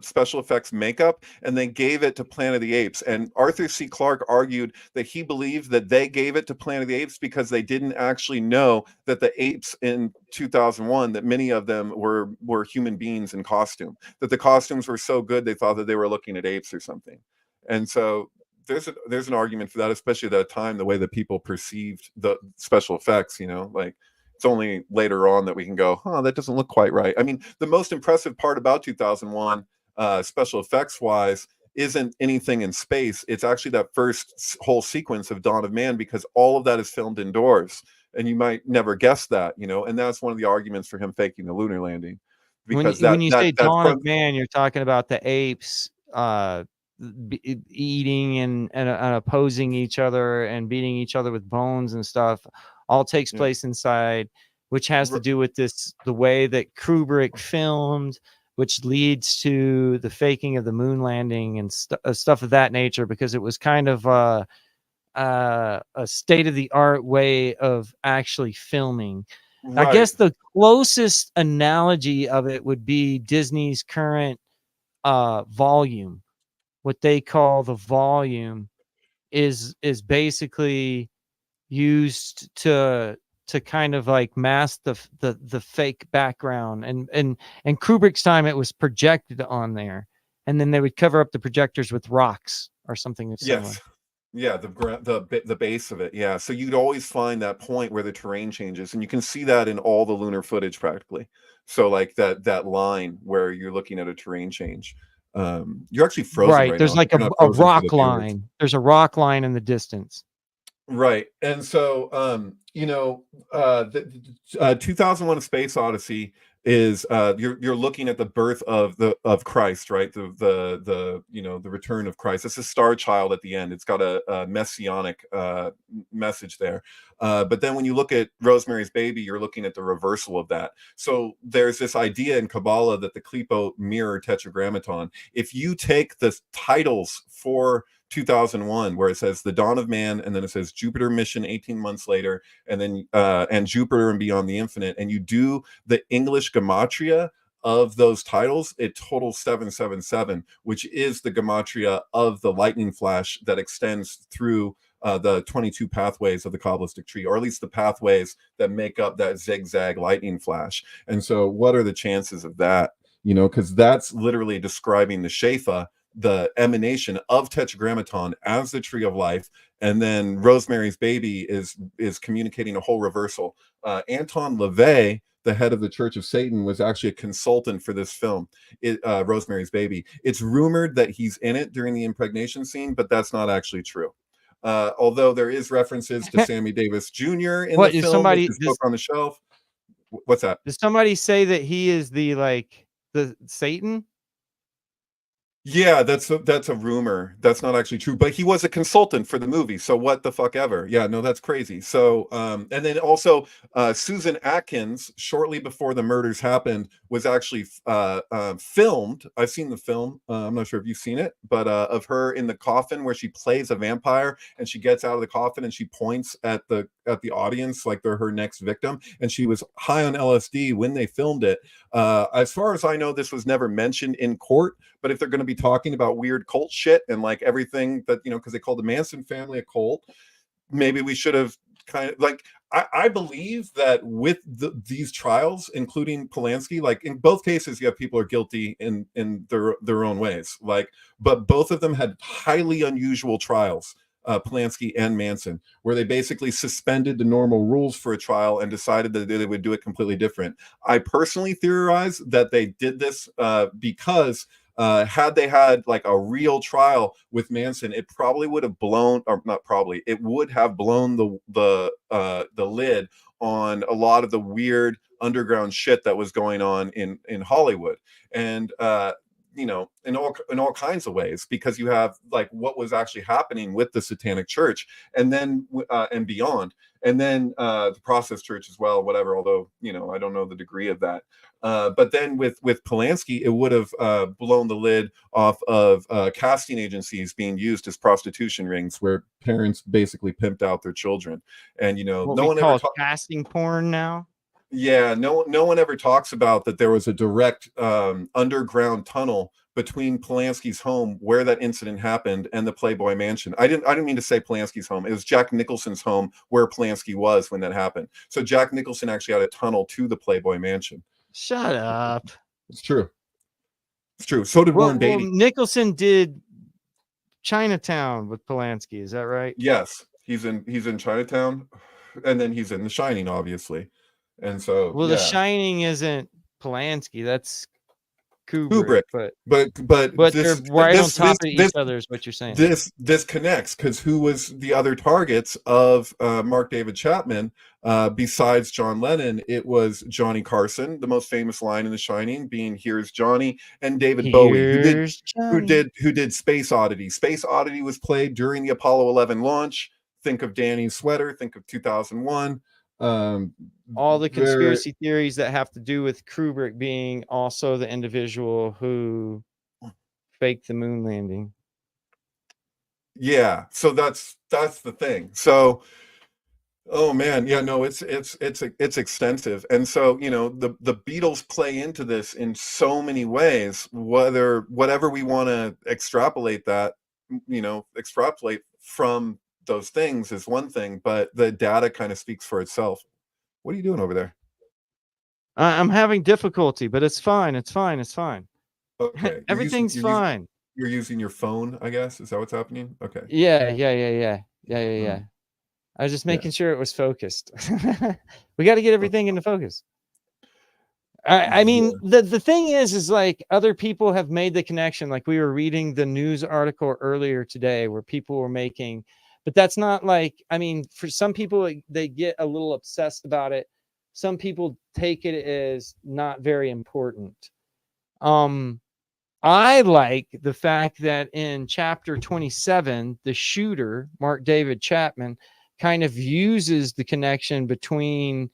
[SPEAKER 2] special effects makeup, and they gave it to Planet of the Apes. And Arthur C. Clarke argued that he believed that they gave it to Planet of the Apes because they didn't actually know that the apes in 2001, that many of them were human beings in costume. That the costumes were so good they thought that they were looking at apes or something. And so there's an argument for that, especially at that time, the way that people perceived the special effects. Like it's only later on that we can go, that doesn't look quite right. I mean, the most impressive part about 2001, special effects wise, isn't anything in space. It's actually that first whole sequence of Dawn of Man, because all of that is filmed indoors. And you might never guess that, and that's one of the arguments for him faking the lunar landing, because
[SPEAKER 1] When you say
[SPEAKER 2] that
[SPEAKER 1] Dawn of
[SPEAKER 2] front,
[SPEAKER 1] Man, you're talking about the apes eating and opposing each other and beating each other with bones and stuff. All takes
[SPEAKER 2] yeah,
[SPEAKER 1] place inside, which has to
[SPEAKER 2] r-
[SPEAKER 1] do with the way that Kubrick filmed, which leads to the faking of the moon landing and stuff of that nature, because it was kind of a state of the art way of actually filming. I
[SPEAKER 2] right,
[SPEAKER 1] guess the closest analogy of it would be Disney's current volume. What they call the volume is basically used to kind of like mask the fake background, and Kubrick's time it was projected on there, and then they would cover up the projectors with rocks or something that's similar.
[SPEAKER 2] yes. Yeah, the base of it. Yeah, so you'd always find that point where the terrain changes, and you can see that in all the lunar footage practically. So like that line where you're looking at a terrain change. You're actually frozen
[SPEAKER 1] Right.
[SPEAKER 2] right
[SPEAKER 1] There's
[SPEAKER 2] now.
[SPEAKER 1] like
[SPEAKER 2] You're not
[SPEAKER 1] a
[SPEAKER 2] frozen for
[SPEAKER 1] rock
[SPEAKER 2] the viewers.
[SPEAKER 1] line. There's a rock line in the distance.
[SPEAKER 2] Right. And so, 2001: A Space Odyssey is you're looking at the birth of Christ, right? The return of Christ. It's a star child at the end. It's got a messianic message there. But then when you look at Rosemary's Baby, you're looking at the reversal of that. So there's this idea in Kabbalah that the Klipo mirror Tetragrammaton. If you take the titles for 2001, where it says the dawn of man, and then it says Jupiter mission 18 months later, and then and Jupiter and Beyond the Infinite, and you do the English gematria of those titles, it totals 777, which is the gematria of the lightning flash that extends through the 22 pathways of the Kabbalistic tree, or at least the pathways that make up that zigzag lightning flash. And so what are the chances of that? Because that's literally describing the Shefa, the emanation of Tetragrammaton as the tree of life, and then Rosemary's Baby is communicating a whole reversal. Anton LaVey, the head of the Church of Satan, was actually a consultant for this film, Rosemary's Baby. It's rumored that he's in it during the impregnation scene, but that's not actually true. Although there is references to Sammy Davis Jr. in the
[SPEAKER 1] What is
[SPEAKER 2] film with
[SPEAKER 1] somebody
[SPEAKER 2] his book on the shelf. What's that?
[SPEAKER 1] does somebody say that he is the Satan?
[SPEAKER 2] Yeah, that's a rumor. That's not actually true, but he was a consultant for the movie. So what the fuck ever. Yeah, no, that's crazy. So and then also Susan Atkins, shortly before the murders happened, was actually filmed. I've seen the film. I'm not sure if you've seen it, but of her in the coffin where she plays a vampire, and she gets out of the coffin and she points at the audience like they're her next victim, and she was high on LSD when they filmed it. As far as I know, this was never mentioned in court, but if they're going to be talking about weird cult shit and like everything that, because they call the Manson family a cult, maybe we should have kind of like, I believe that with these trials, including Polanski, like in both cases, you have people are guilty in their own ways, like, but both of them had highly unusual trials. Polanski and Manson, where they basically suspended the normal rules for a trial and decided that they would do it completely different. I personally theorize that they did this because Had they had like a real trial with Manson, it probably would have blown, or not probably, it would have blown the lid on a lot of the weird underground shit that was going on in Hollywood. And you know, in all kinds of ways, because you have like what was actually happening with the Satanic Church, and then and beyond, and then the Process Church as well, whatever. Although, you know, I don't know the degree of that. But then with Polanski, it would have blown the lid off of casting agencies being used as prostitution rings, where parents basically pimped out their children, and you know,
[SPEAKER 1] What
[SPEAKER 2] no
[SPEAKER 1] we
[SPEAKER 2] one ever
[SPEAKER 1] call casting porn now.
[SPEAKER 2] yeah, no one ever talks about that there was a direct underground tunnel between Polanski's home where that incident happened and the Playboy Mansion. I didn't mean to say Polanski's home. It was Jack Nicholson's home where Polanski was when that happened. So Jack Nicholson actually had a tunnel to the Playboy Mansion.
[SPEAKER 1] Shut up.
[SPEAKER 2] It's true. It's true. So did Warren Beatty.
[SPEAKER 1] Nicholson did Chinatown with Polanski. Is that right?
[SPEAKER 2] Yes, he's in Chinatown, and then he's in The Shining, obviously. And so,
[SPEAKER 1] well,
[SPEAKER 2] yeah.
[SPEAKER 1] The Shining isn't Polanski. That's Kubrick. But
[SPEAKER 2] this,
[SPEAKER 1] they're right
[SPEAKER 2] this,
[SPEAKER 1] on top
[SPEAKER 2] this,
[SPEAKER 1] of
[SPEAKER 2] this,
[SPEAKER 1] each other is what you're saying.
[SPEAKER 2] This connects, because who was the other targets of Mark David Chapman besides John Lennon? It was Johnny Carson, the most famous line in The Shining being "Here's Johnny," and David Bowie, who did Space Oddity. Space Oddity was played during the Apollo 11 launch. Think of Danny's sweater. Think of 2001.
[SPEAKER 1] All the conspiracy theories that have to do with Kubrick being also the individual who faked the moon landing.
[SPEAKER 2] Yeah, so that's the thing. So, oh man, yeah, no, it's extensive, and so, you know, the Beatles play into this in so many ways. Whatever we want to extrapolate that, you know, extrapolate from those things is one thing, but the data kind of speaks for itself. What are you doing over there?
[SPEAKER 1] I'm having difficulty, but it's fine. It's fine. It's fine.
[SPEAKER 2] Okay.
[SPEAKER 1] Everything's fine.
[SPEAKER 2] You're using your phone, I guess. Is that what's happening? Okay.
[SPEAKER 1] Yeah. I was just making sure it was focused. We got to get everything into focus. I mean, the thing is like other people have made the connection. Like we were reading the news article earlier today where people were making, but that's not like, I mean, for some people, they get a little obsessed about it. Some people take it as not very important. I like the fact that in chapter 27, the shooter, Mark David Chapman, kind of uses the connection between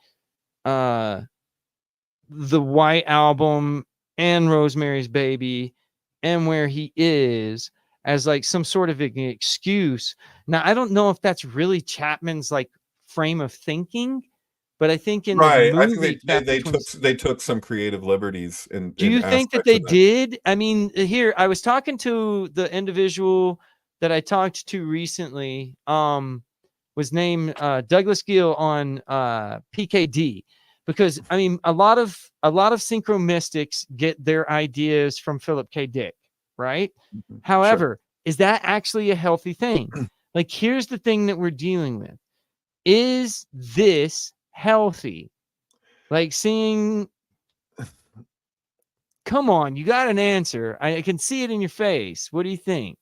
[SPEAKER 1] the White Album and Rosemary's Baby and where he is as like some sort of an excuse. Now, I don't know if that's really Chapman's like frame of thinking, but I think in the movie,
[SPEAKER 2] I think they took some creative liberties.
[SPEAKER 1] Do you think that they did? I mean, here I was talking to the individual that I talked to recently. Was named Douglas Gill on PKD, because I mean a lot of synchro mystics get their ideas from Philip K. Dick, right? Mm-hmm. However, is that actually a healthy thing? Like, here's the thing that we're dealing with: is this healthy? Like seeing. Come on, you got an answer. I can see it in your face. What do you think?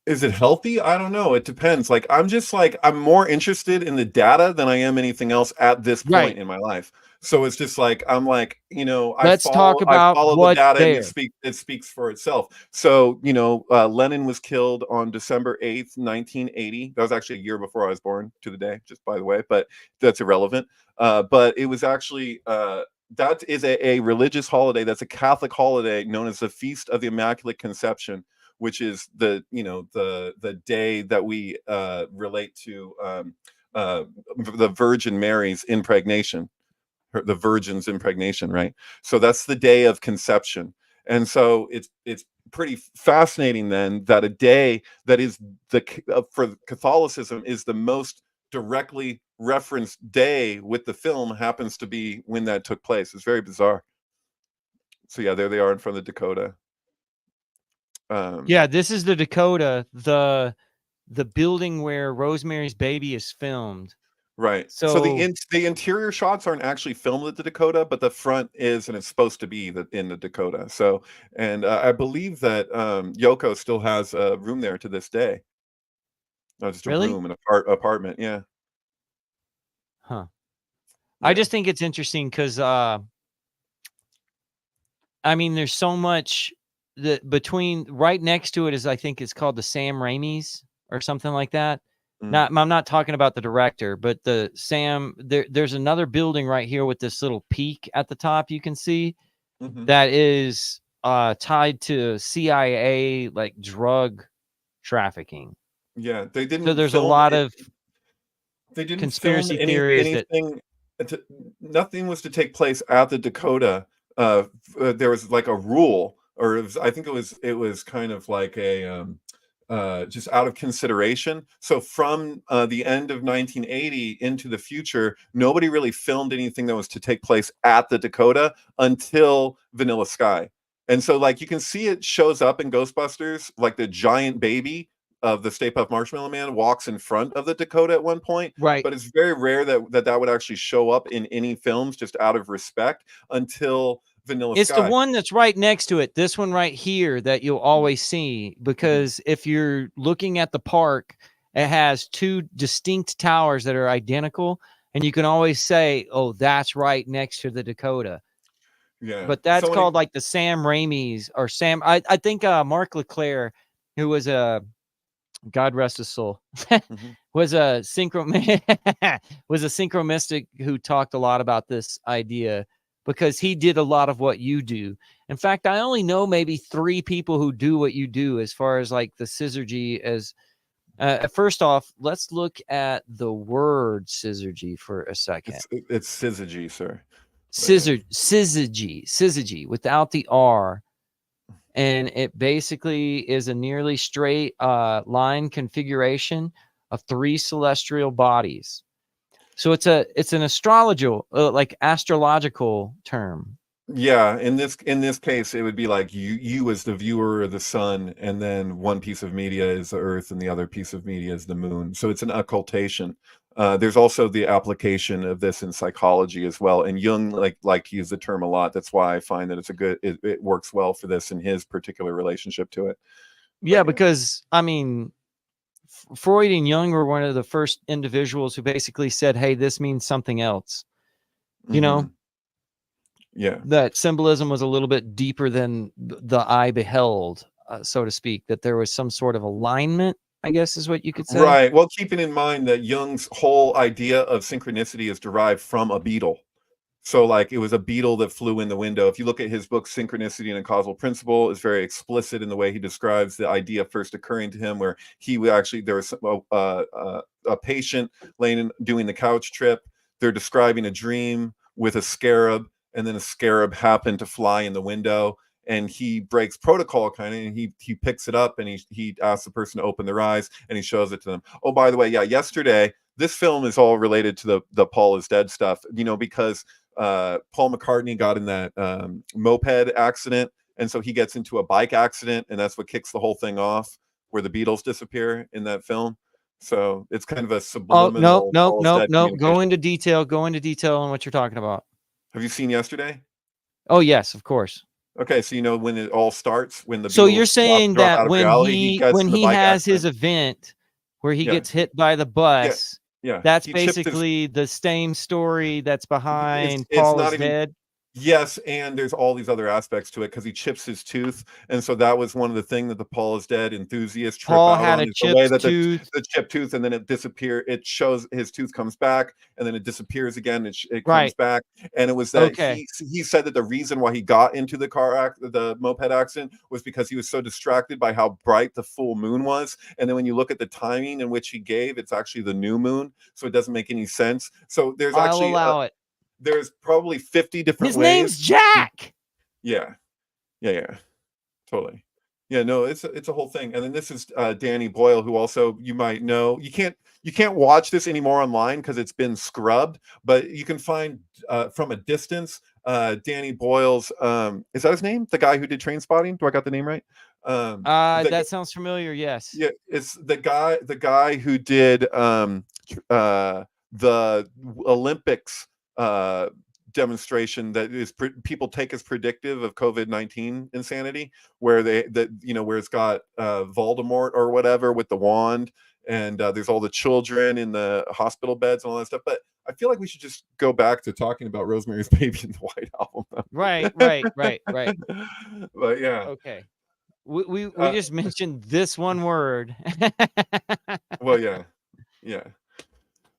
[SPEAKER 2] Is it healthy? I don't know. It depends. Like, I'm more interested in the data than I am anything else at this point in my life. So it's just like, I'm like, you know, I follow the data and it speaks for itself. So, you know, Lenin was killed on December 8th, 1980. That was actually a year before I was born to the day, just by the way, but that's irrelevant. But it was actually, that is a religious holiday. That's a Catholic holiday known as the Feast of the Immaculate Conception, which is the day that we relate to the Virgin Mary's impregnation, the Virgin's impregnation, right? So that's the day of conception, and so it's pretty fascinating then that a day that is for Catholicism is the most directly referenced day with the film happens to be when that took place. It's very bizarre. So yeah, there they are in front of the Dakota.
[SPEAKER 1] Yeah, this is the Dakota, the building where Rosemary's Baby is filmed.
[SPEAKER 2] Right. So
[SPEAKER 1] So
[SPEAKER 2] the interior shots aren't actually filmed at the Dakota, but the front is, and it's supposed to be in the Dakota. So, and I believe that Yoko still has a room there to this day. Not just a
[SPEAKER 1] really?
[SPEAKER 2] room, an apartment. Yeah.
[SPEAKER 1] Huh. I
[SPEAKER 2] Yeah.
[SPEAKER 1] just think it's interesting because I mean, there's so much that between right next to it is, I think it's called the Sam Raimi's or something like that.
[SPEAKER 2] Mm.
[SPEAKER 1] Not, I'm not talking about the director, but the Sam. There's another building right here with this little peak at the top. You can see
[SPEAKER 2] Hmm.
[SPEAKER 1] that is tied to CIA like drug trafficking.
[SPEAKER 2] Yeah. They
[SPEAKER 1] So
[SPEAKER 2] didn't
[SPEAKER 1] there's a
[SPEAKER 2] film
[SPEAKER 1] lot
[SPEAKER 2] it.
[SPEAKER 1] of
[SPEAKER 2] They didn't film
[SPEAKER 1] conspiracy theories that
[SPEAKER 2] anything. To, Nothing was to take place at the Dakota. There was like a rule, or I think it was kind of like a just out of consideration. So from the end of 1980 into the future, nobody really filmed anything that was to take place at the Dakota until Vanilla Sky. And so, like, you can see it shows up in Ghostbusters, like the giant baby of the Stay Puft Marshmallow Man walks in front of the Dakota at one point,
[SPEAKER 1] right.
[SPEAKER 2] but it's very rare that would actually show up in any films just out of respect until Vanilla
[SPEAKER 1] It's the
[SPEAKER 2] Sky.
[SPEAKER 1] one that's right next to it. This one right here that you'll always see,
[SPEAKER 2] Mhm.
[SPEAKER 1] because if you're looking at the park, it has two distinct towers that are identical, and you can always say, "Oh, that's right next to the Dakota."
[SPEAKER 2] Yeah.
[SPEAKER 1] But that's
[SPEAKER 2] So
[SPEAKER 1] called like the Sam Raimi's or Sam. I think Mark Leclerc, who was a, God rest his soul,
[SPEAKER 2] Mhm.
[SPEAKER 1] was a was a synchromistic who talked a lot about this idea, because he did a lot of what you do. In fact, I only know maybe 3 people who do what you do as far as like the Syzygy. As first off, let's look at the word Syzygy for a second.
[SPEAKER 2] It's Syzygy, sir. Right there.
[SPEAKER 1] Syzygy without the R. And it basically is a nearly straight line configuration of 3 celestial bodies. So it's an astrological, like astrological term.
[SPEAKER 2] Yeah, in this case, it would be like you as the viewer are the sun, and then one piece of media is the Earth, and the other piece of media is the moon. So it's an occultation. There's also the application of this in psychology as well, and Jung like to use the term a lot. That's why I find that it works well for this in his particular relationship to it.
[SPEAKER 1] Yeah,
[SPEAKER 2] But yeah.
[SPEAKER 1] because I mean, Freud and Jung were one of the first individuals who basically said, "Hey, this means something else." You know,
[SPEAKER 2] Hmm. Yeah.
[SPEAKER 1] that symbolism was a little bit deeper than the eye beheld, so to speak. That there was some sort of alignment, I guess, is what you could say.
[SPEAKER 2] Right. Well, keeping in mind that Jung's whole idea of synchronicity is derived from a beetle. So, like, it was a beetle that flew in the window. If you look at his book, Synchronicity and a Causal Principle, is very explicit in the way he describes the idea first occurring to him, where he would actually, there was a patient doing the couch trip. They're describing a dream with a scarab, and then a scarab happened to fly in the window. And he breaks protocol kind of, and he picks it up, and he asks the person to open their eyes, and he shows it to them. Oh, by the way, yeah, yesterday, this film is all related to the Paul is dead stuff, because Paul McCartney got in that moped accident, and so he gets into a bike accident, and that's what kicks the whole thing off, where the Beatles disappear in that film. So it's kind of a
[SPEAKER 1] Oh, nope,
[SPEAKER 2] subliminal
[SPEAKER 1] nope,
[SPEAKER 2] Paul is
[SPEAKER 1] nope,
[SPEAKER 2] dead
[SPEAKER 1] nope. Go
[SPEAKER 2] communication.
[SPEAKER 1] into detail. Go into detail on what you're talking about.
[SPEAKER 2] Have you seen Yesterday?
[SPEAKER 1] Oh, yes, of course.
[SPEAKER 2] Okay, so you know when it all starts, when the
[SPEAKER 1] So you're
[SPEAKER 2] Beatles
[SPEAKER 1] saying
[SPEAKER 2] drop
[SPEAKER 1] that
[SPEAKER 2] out of reality, he gets
[SPEAKER 1] when
[SPEAKER 2] in the
[SPEAKER 1] he
[SPEAKER 2] bike
[SPEAKER 1] has his
[SPEAKER 2] accident.
[SPEAKER 1] event where he
[SPEAKER 2] Yeah,
[SPEAKER 1] gets hit by the
[SPEAKER 2] yeah,
[SPEAKER 1] bus,
[SPEAKER 2] yeah.
[SPEAKER 1] that's
[SPEAKER 2] He chips his.
[SPEAKER 1] basically the same story that's behind
[SPEAKER 2] It's
[SPEAKER 1] Paul
[SPEAKER 2] not
[SPEAKER 1] is
[SPEAKER 2] even.
[SPEAKER 1] dead?
[SPEAKER 2] Yes, and there's all these other aspects to it because he chips his tooth, and so that was one of the things that the Paul is dead enthusiasts trip
[SPEAKER 1] Paul
[SPEAKER 2] out
[SPEAKER 1] had
[SPEAKER 2] on
[SPEAKER 1] a
[SPEAKER 2] is the way
[SPEAKER 1] chipped
[SPEAKER 2] that
[SPEAKER 1] tooth.
[SPEAKER 2] the chipped tooth, and then it disappear. It shows his tooth comes back, and then it disappears again. It comes
[SPEAKER 1] Right.
[SPEAKER 2] back, and it was that
[SPEAKER 1] Okay.
[SPEAKER 2] he said that the reason why he got into the moped accident was because he was so distracted by how bright the full moon was, and then when you look at the timing in which he gave, it's actually the new moon, so it doesn't make any sense. So there's
[SPEAKER 1] I'll
[SPEAKER 2] actually
[SPEAKER 1] allow it.
[SPEAKER 2] there's probably 50 different
[SPEAKER 1] His
[SPEAKER 2] ways.
[SPEAKER 1] name's Jack.
[SPEAKER 2] Yeah, yeah, totally. Yeah, no, it's a whole thing. And then this is Danny Boyle, who also you might know. You can't watch this anymore online because it's been scrubbed, but you can find from a distance Danny Boyle's is that his name? The guy who did Train Spotting? Do I got the name right? The
[SPEAKER 1] That sounds familiar. Yes.
[SPEAKER 2] Yeah, it's the guy who did the Olympics demonstration that is people take as predictive of COVID-19 insanity, where where it's got Voldemort or whatever with the wand, and there's all the children in the hospital beds and all that stuff. But I feel like we should just go back to talking about Rosemary's Baby in the White Album.
[SPEAKER 1] Right.
[SPEAKER 2] But yeah.
[SPEAKER 1] Okay. We just mentioned this one word.
[SPEAKER 2] Well, yeah.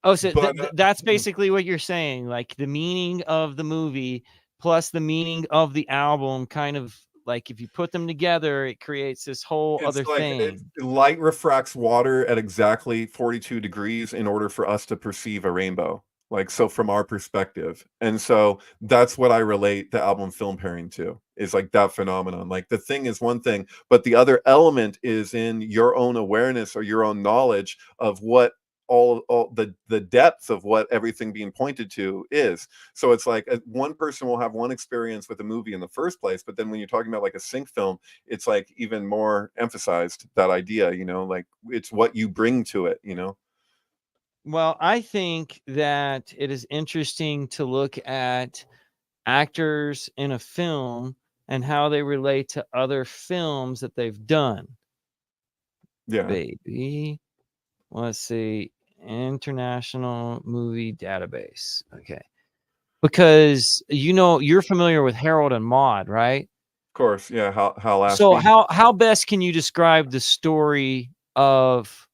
[SPEAKER 1] Oh, so
[SPEAKER 2] But
[SPEAKER 1] that's basically what you're saying. Like the meaning of the movie plus the meaning of the album, kind of like if you put them together, it creates this whole
[SPEAKER 2] it's
[SPEAKER 1] other
[SPEAKER 2] like
[SPEAKER 1] thing.
[SPEAKER 2] light refracts water at exactly 42 degrees in order for us to perceive a rainbow. Like, so from our perspective. And so that's what I relate the album film pairing to, is like that phenomenon. Like the thing is one thing, but the other element is in your own awareness or your own knowledge of what all the depth of what everything being pointed to is. So it's like one person will have one experience with a movie in the first place, but then when you're talking about like a sync film, it's like even more emphasized, that idea, like it's what you bring to it.
[SPEAKER 1] Well, I think that it is interesting to look at actors in a film and how they relate to other films that they've done.
[SPEAKER 2] Yeah.
[SPEAKER 1] Baby, let's see, International Movie Database. Okay. Because you're familiar with Harold and Maude, right?
[SPEAKER 2] Of course, yeah. Hal
[SPEAKER 1] So
[SPEAKER 2] Ashby.
[SPEAKER 1] how best can you describe the story of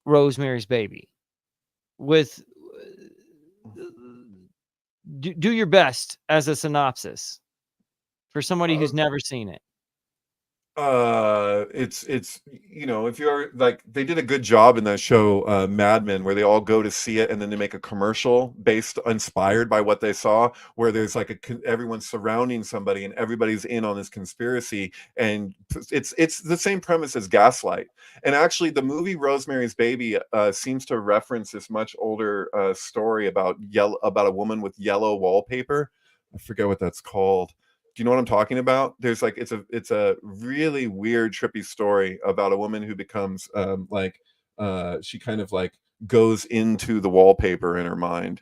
[SPEAKER 1] Rosemary's Baby? With do your best as a synopsis for somebody who's never seen it.
[SPEAKER 2] It's if you're like, they did a good job in that show, Mad Men, where they all go to see it and then they make a commercial inspired by what they saw, where there's like everyone's surrounding somebody and everybody's in on this conspiracy, and it's the same premise as Gaslight. And actually the movie Rosemary's Baby seems to reference this much older story about a woman with yellow wallpaper. I forget what that's called. Do you know what I'm talking about? There's like, it's a really weird, trippy story about a woman who becomes she kind of like goes into the wallpaper in her mind.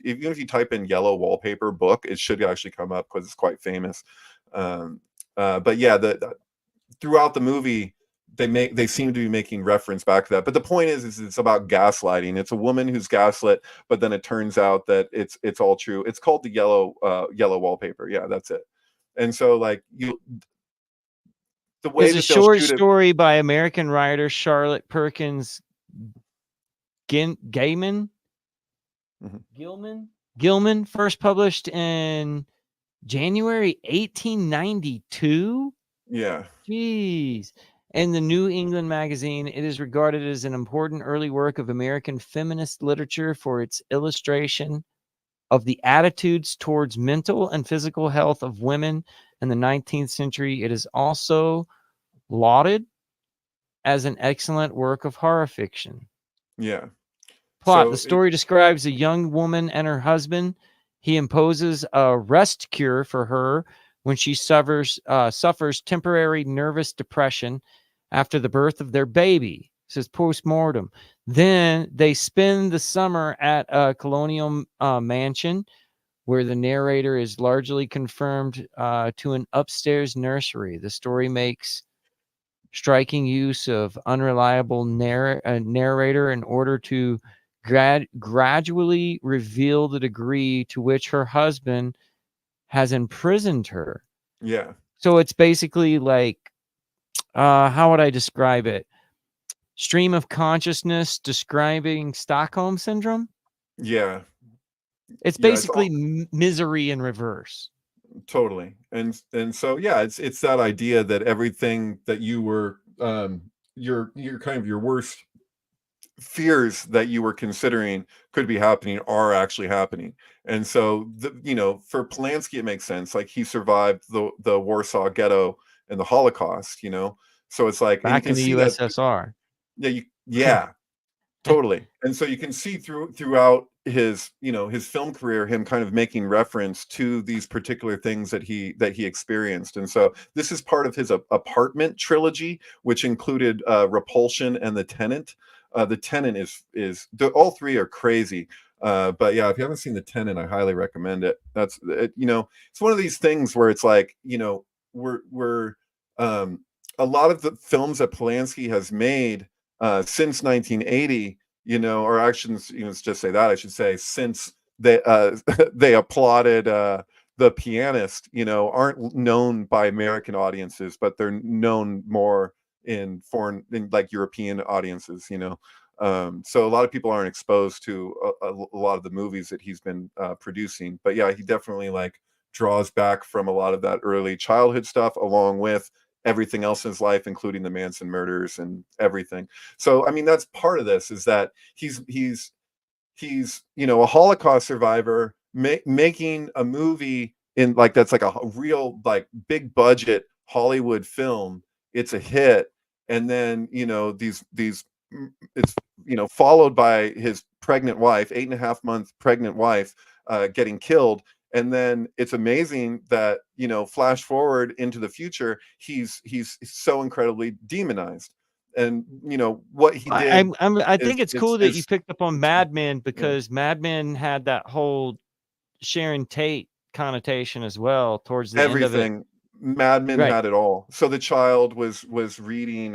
[SPEAKER 2] Even if you type in yellow wallpaper book, it should actually come up because it's quite famous. But yeah, throughout the movie, they seem to be making reference back to that. But the point is it's about gaslighting. It's a woman who's gaslit, but then it turns out that it's all true. It's called the yellow wallpaper. Yeah, that's it. And so like the way
[SPEAKER 1] It's a
[SPEAKER 2] that they'll
[SPEAKER 1] short
[SPEAKER 2] shoot it.
[SPEAKER 1] story by American writer Charlotte Perkins Gilman. Gilman, first published in January 1892.
[SPEAKER 2] Yeah.
[SPEAKER 1] Jeez. In the New England magazine, it is regarded as an important early work of American feminist literature for its illustration of the attitudes towards mental and physical health of women in the 19th century. It is also lauded as an excellent work of horror fiction.
[SPEAKER 2] Yeah.
[SPEAKER 1] Plot: the story describes a young woman and her husband. He imposes a rest cure for her when she suffers temporary nervous depression after the birth of their baby. It says post-mortem. Then they spend the summer at a colonial mansion where the narrator is largely confirmed to an upstairs nursery. The story makes striking use of unreliable narrator in order to gradually reveal the degree to which her husband has imprisoned her.
[SPEAKER 2] Yeah.
[SPEAKER 1] So it's basically like, how would I describe it? Stream of consciousness describing Stockholm syndrome.
[SPEAKER 2] Yeah.
[SPEAKER 1] It's basically misery in reverse.
[SPEAKER 2] Totally. And so yeah, it's that idea that everything that you were your kind of your worst fears that you were considering could be happening are actually happening. And so for Polanski it makes sense. Like, he survived the Warsaw Ghetto and the Holocaust, so it's like
[SPEAKER 1] back in the USSR.
[SPEAKER 2] Yeah, totally. And so you can see throughout his his film career, him kind of making reference to these particular things that he experienced. And so this is part of his apartment trilogy, which included Repulsion and The Tenant. The Tenant is all three are crazy. But yeah, if you haven't seen The Tenant, I highly recommend it. That's it, it's one of these things where it's like, we're a lot of the films that Polanski has made since 1980, or actually, let's just say that, I should say, since they they applauded The Pianist, aren't known by American audiences, but they're known more in like European audiences. So a lot of people aren't exposed to a lot of the movies that he's been producing. But yeah, he definitely like draws back from a lot of that early childhood stuff, along with everything else in his life, including the Manson murders and everything. So I mean, that's part of this, is that he's a Holocaust survivor making a movie in like that's like a real like big budget Hollywood film. It's a hit, and then these it's followed by his pregnant wife, 8.5-month pregnant wife, getting killed. And then it's amazing that flash forward into the future, he's so incredibly demonized. And what he did,
[SPEAKER 1] I think it's cool that you picked up on Mad Men,
[SPEAKER 2] yeah,
[SPEAKER 1] because Mad Men had that whole Sharon Tate connotation as well towards the end of it.
[SPEAKER 2] everything. Mad Men
[SPEAKER 1] Right.
[SPEAKER 2] had it all. So the child was reading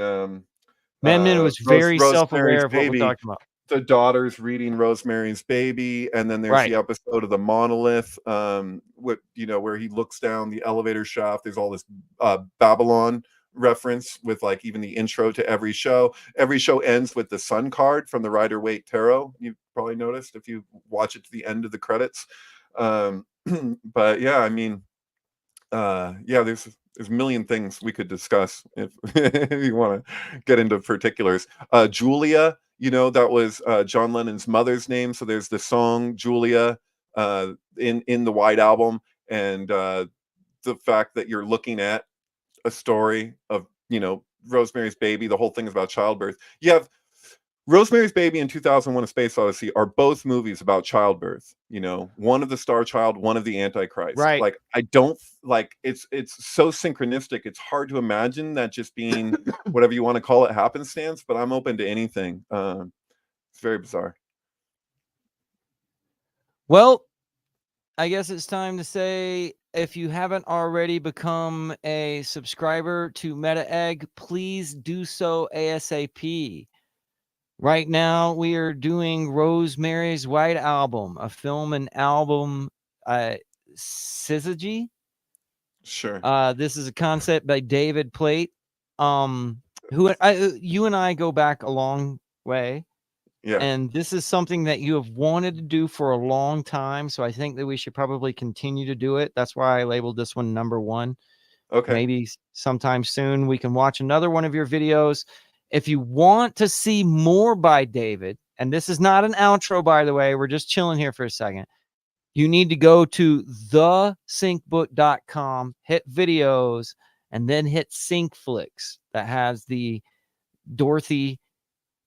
[SPEAKER 1] Mad Men was very
[SPEAKER 2] Rosemary's
[SPEAKER 1] self-aware of what we're
[SPEAKER 2] Baby.
[SPEAKER 1] talking about.
[SPEAKER 2] The daughter's reading Rosemary's Baby, and then there's
[SPEAKER 1] Right.
[SPEAKER 2] the episode of The Monolith, where he looks down the elevator shaft. There's all this Babylon reference with like even the intro to every show. Every show ends with the sun card from the Rider-Waite Tarot. You've probably noticed if you watch it to the end of the credits. But yeah, I mean, yeah, there's a million things we could discuss if, if you want to get into particulars. Julia, that was John Lennon's mother's name, so there's the song Julia in the White Album. And the fact that you're looking at a story of Rosemary's Baby, the whole thing is about childbirth. You have Rosemary's Baby and 2001: A Space Odyssey are both movies about childbirth. One of the Star Child, one of the Antichrist.
[SPEAKER 1] Right.
[SPEAKER 2] Like, I don't like it's so synchronistic. It's hard to imagine that just being whatever you want to call it happenstance. But I'm open to anything. It's very bizarre.
[SPEAKER 1] Well, I guess it's time to say, if you haven't already become a subscriber to Meta Egg, please do so ASAP. Right now, we are doing Rosemary's White Album, a film and album, Syzygy.
[SPEAKER 2] Sure.
[SPEAKER 1] This is a concept by David Plate, who you and I go back a long way.
[SPEAKER 2] Yeah.
[SPEAKER 1] And this is something that you have wanted to do for a long time. So I think that we should probably continue to do it. That's why I labeled this one number 1.
[SPEAKER 2] Okay.
[SPEAKER 1] Maybe sometime soon we can watch another one of your videos. If you want to see more by David, and this is not an outro, by the way, we're just chilling here for a second. You need to go to thesyncbook.com, hit videos, and then hit Syncflix. That has the Dorothy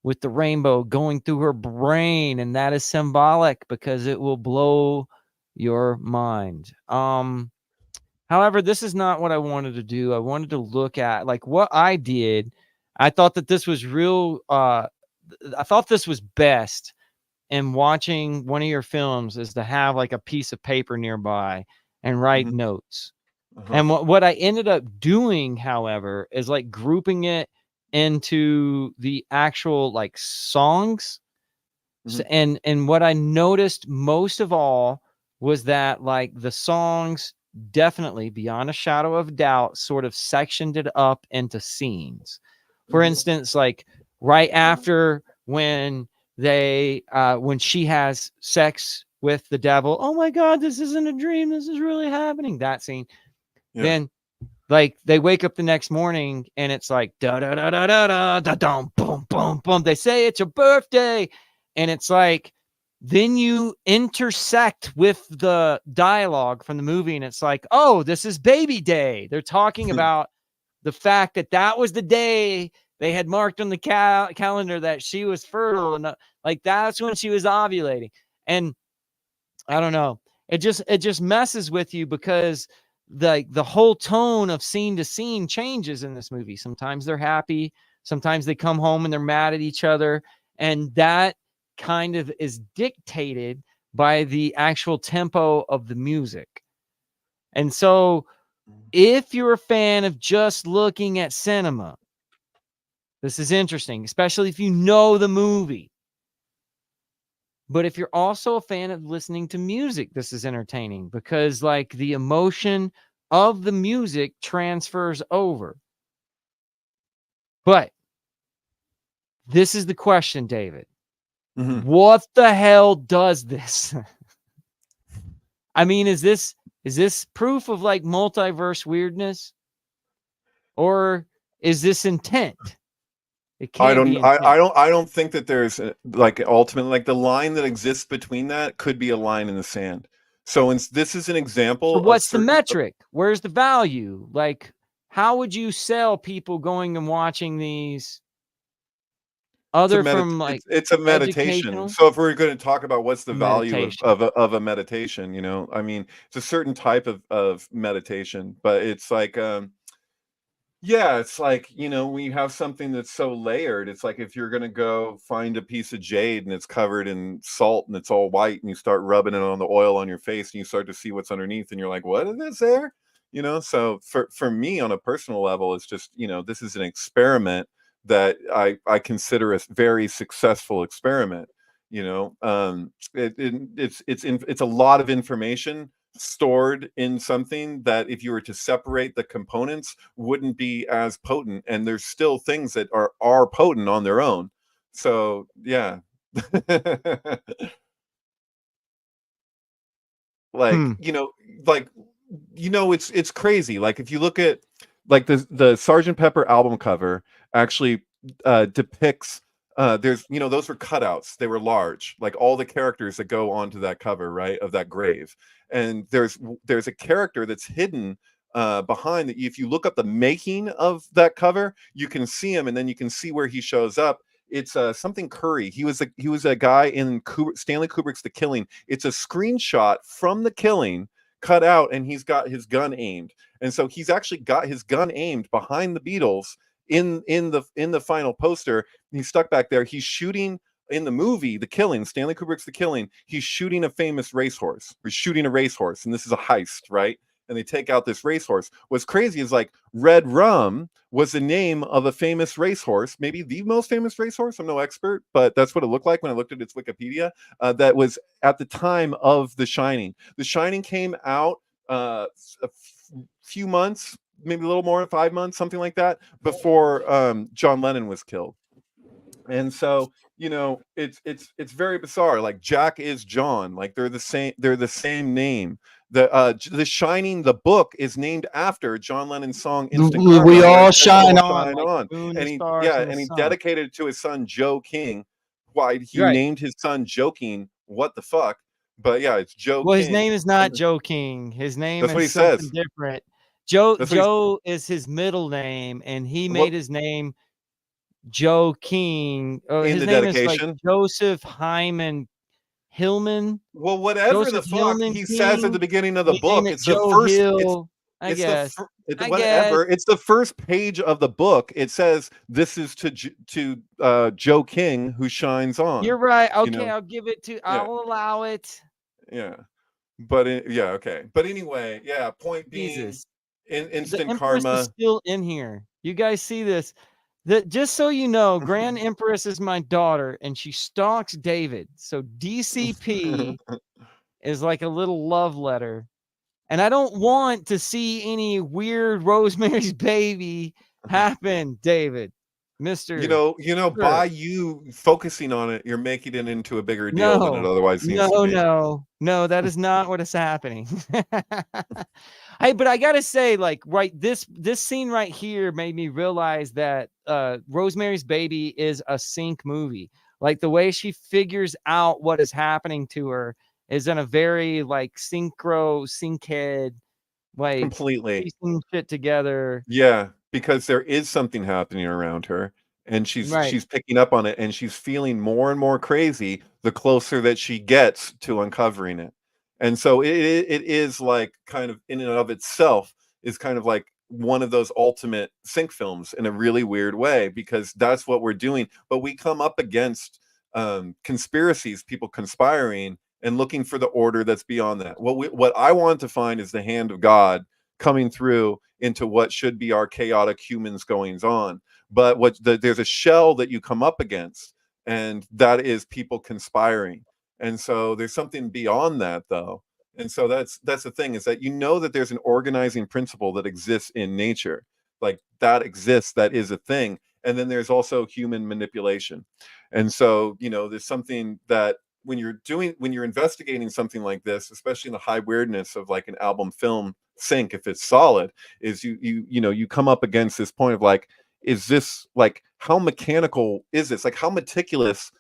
[SPEAKER 1] with the rainbow going through her brain, and that is symbolic because it will blow your mind. However, this is not what I wanted to do. I wanted to look at like what I did. I thought that this was real. I thought this was best in watching one of your films, is to have like a piece of paper nearby and write notes. And what I ended up doing, however, is like grouping it into the actual like songs. And what I noticed most of all was that like the songs definitely, beyond a shadow of doubt, sort of sectioned it up into scenes. For instance, like right after when when she has sex with the devil, oh my God, this isn't a dream, this is really happening, that scene. Yeah. Then like they wake up the next morning and it's like da da da da da da da dum boom boom boom. They say it's your birthday, and it's like then you intersect with the dialogue from the movie, and it's like, oh, this is baby day. They're talking about the fact that that was the day they had marked on the calendar that she was fertile, and like that's when she was ovulating. And I don't know, it just messes with you because the whole tone of scene to scene changes in this movie. Sometimes they're happy, sometimes they come home and they're mad at each other, And that kind of is dictated by the actual tempo of the music. And so if you're a fan of just looking at cinema, this is interesting, especially if you know the movie. But if you're also a fan of listening to music, this is entertaining because like the emotion of the music transfers over. But this is the question, David. What the hell does this? I mean, is this proof of like multiverse weirdness? Or is this intent? It can't be intent.
[SPEAKER 2] I don't think that there's like ultimately like the line that exists between that could be a line in the sand. So this is an example.
[SPEAKER 1] So what's the metric? Where's the value? Like, how would you sell people going and watching these? Other from like
[SPEAKER 2] it's a meditation. So if we're going to talk about what's the value of a meditation, you know, I mean, it's a certain type of meditation, but it's like yeah, it's like, you know, when you have something that's so layered, it's like if you're going to go find a piece of jade and it's covered in salt and it's all white and you start rubbing it on the oil on your face and you start to see what's underneath and you're like, what is this there? You know, so for me on a personal level, it's just, you know, this is an experiment that I consider a very successful experiment. You know, it's a lot of information stored in something that if you were to separate the components wouldn't be as potent, and there's still things that are potent on their own. So yeah. Like you know it's crazy. Like if you look at like the Sgt. Pepper album cover actually depicts there's, you know, those were cutouts. They were large, like all the characters that go onto that cover, right, of that grave. And there's a character that's hidden behind that. If you look up the making of that cover, you can see him, and then you can see where he shows up. It's something Curry. He was a guy in Stanley Kubrick's The Killing. It's a screenshot from The Killing cut out, and he's got his gun aimed. And so he's actually got his gun aimed behind the Beatles in the final poster. He's stuck back there. He's shooting in the movie The Killing, Stanley Kubrick's The Killing. He's shooting a famous racehorse. He's shooting a racehorse, and this is a heist, right? And they take out this racehorse. What's crazy is like Red Rum was the name of a famous racehorse, maybe the most famous racehorse. I'm no expert, but that's what it looked like when I looked at its Wikipedia. That was at the time of The Shining. The Shining came out a few months, maybe a little more, 5 months, something like that, before John Lennon was killed. And so, you know, it's very bizarre. Like Jack is John, like they're the same name. The Shining, the book, is named after John Lennon's song Instant Karma.
[SPEAKER 3] We all shine on.
[SPEAKER 2] And he dedicated it to his son Joe King. Why he named his son Joe King, what the fuck? But yeah, it's Joe King.
[SPEAKER 1] Well, his name is not Joe King. His name
[SPEAKER 2] is
[SPEAKER 1] something different. Joe is his middle name, and he made his name Joe King. His name is like Joseph Hyman Hillman.
[SPEAKER 2] Well, whatever the fuck he says at the beginning of the book, it's the first. It's the first page of the book. It says this is to Joe King, who shines on.
[SPEAKER 1] You're right. Okay, you know? I'll give it to. I'll allow it.
[SPEAKER 2] Yeah, but okay. But anyway, yeah. Point being, instant karma
[SPEAKER 1] is still in here. You guys see this? Just so you know, Grand Empress is my daughter, and she stalks David. So DCP is like a little love letter. And I don't want to see any weird Rosemary's Baby happen, David. Mr.
[SPEAKER 2] You know, by you focusing on it, you're making it into a bigger deal than it otherwise seems to be.
[SPEAKER 1] No, that is not what is happening. Hey, but I gotta say, like, this scene right here made me realize that Rosemary's Baby is a sync movie. Like the way she figures out what is happening to her is in a very like synchead, like
[SPEAKER 2] completely
[SPEAKER 1] piecing shit together.
[SPEAKER 2] Yeah, because there is something happening around her, and she's picking up on it, and she's feeling more and more crazy the closer that she gets to uncovering it. And so it is like kind of in and of itself is kind of like one of those ultimate sync films in a really weird way, because that's what we're doing. But we come up against conspiracies, people conspiring and looking for the order that's beyond that. What I want to find is the hand of God coming through into what should be our chaotic humans goings on. But there's a shell that you come up against, and that is people conspiring. And so there's something beyond that, though. And so that's the thing, is that that there's an organizing principle that exists in nature, like that exists, that is a thing. And then there's also human manipulation. And so there's something that when you're investigating something like this, especially in the high weirdness of like an album film sync, if it's solid, is you come up against this point of like, is this like, how mechanical is this, like how meticulous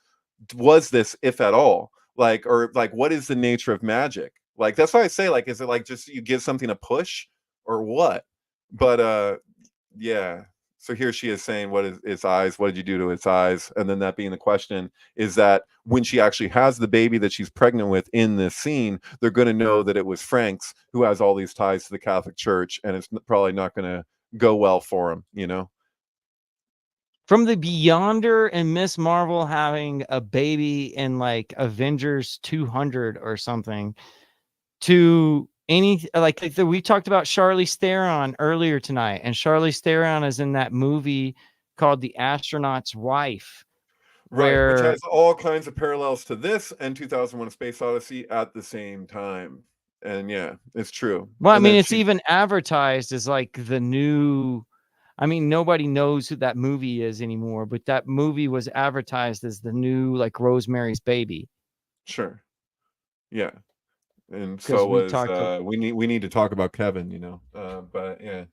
[SPEAKER 2] was this, if at all, like, or like what is the nature of magic? Like that's why I say, like, is it like just you give something a push or what? But yeah. So here she is saying, what is its eyes? What did you do to its eyes? And then that being the question is that when she actually has the baby that she's pregnant with in this scene, they're going to know that it was Frank's, who has all these ties to the Catholic Church, and it's probably not going to go well for him,
[SPEAKER 1] From the Beyonder and Miss Marvel having a baby in like Avengers 200 or something, to any like we talked about Charlize Theron earlier tonight, and Charlize Theron is in that movie called The Astronaut's Wife,
[SPEAKER 2] right, which has all kinds of parallels to this and 2001: A Space Odyssey at the same time. And yeah, it's true.
[SPEAKER 1] Well, I
[SPEAKER 2] And
[SPEAKER 1] mean,
[SPEAKER 2] then
[SPEAKER 1] it's even advertised as like the new. I mean, nobody knows who that movie is anymore, but that movie was advertised as the new like Rosemary's Baby.
[SPEAKER 2] Sure. Yeah. And so we need to talk about Kevin, but yeah.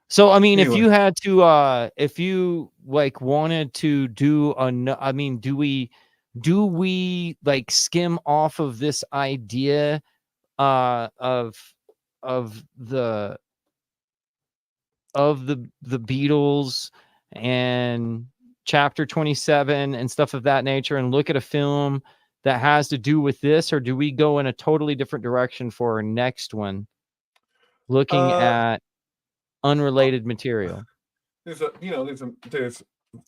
[SPEAKER 1] So I mean,
[SPEAKER 2] Anyway.
[SPEAKER 1] if you had to if you like wanted to do I mean, do we like skim off of this idea of the Beatles and chapter 27 and stuff of that nature and look at a film that has to do with this, or do we go in a totally different direction for our next one, looking at unrelated material?
[SPEAKER 2] There's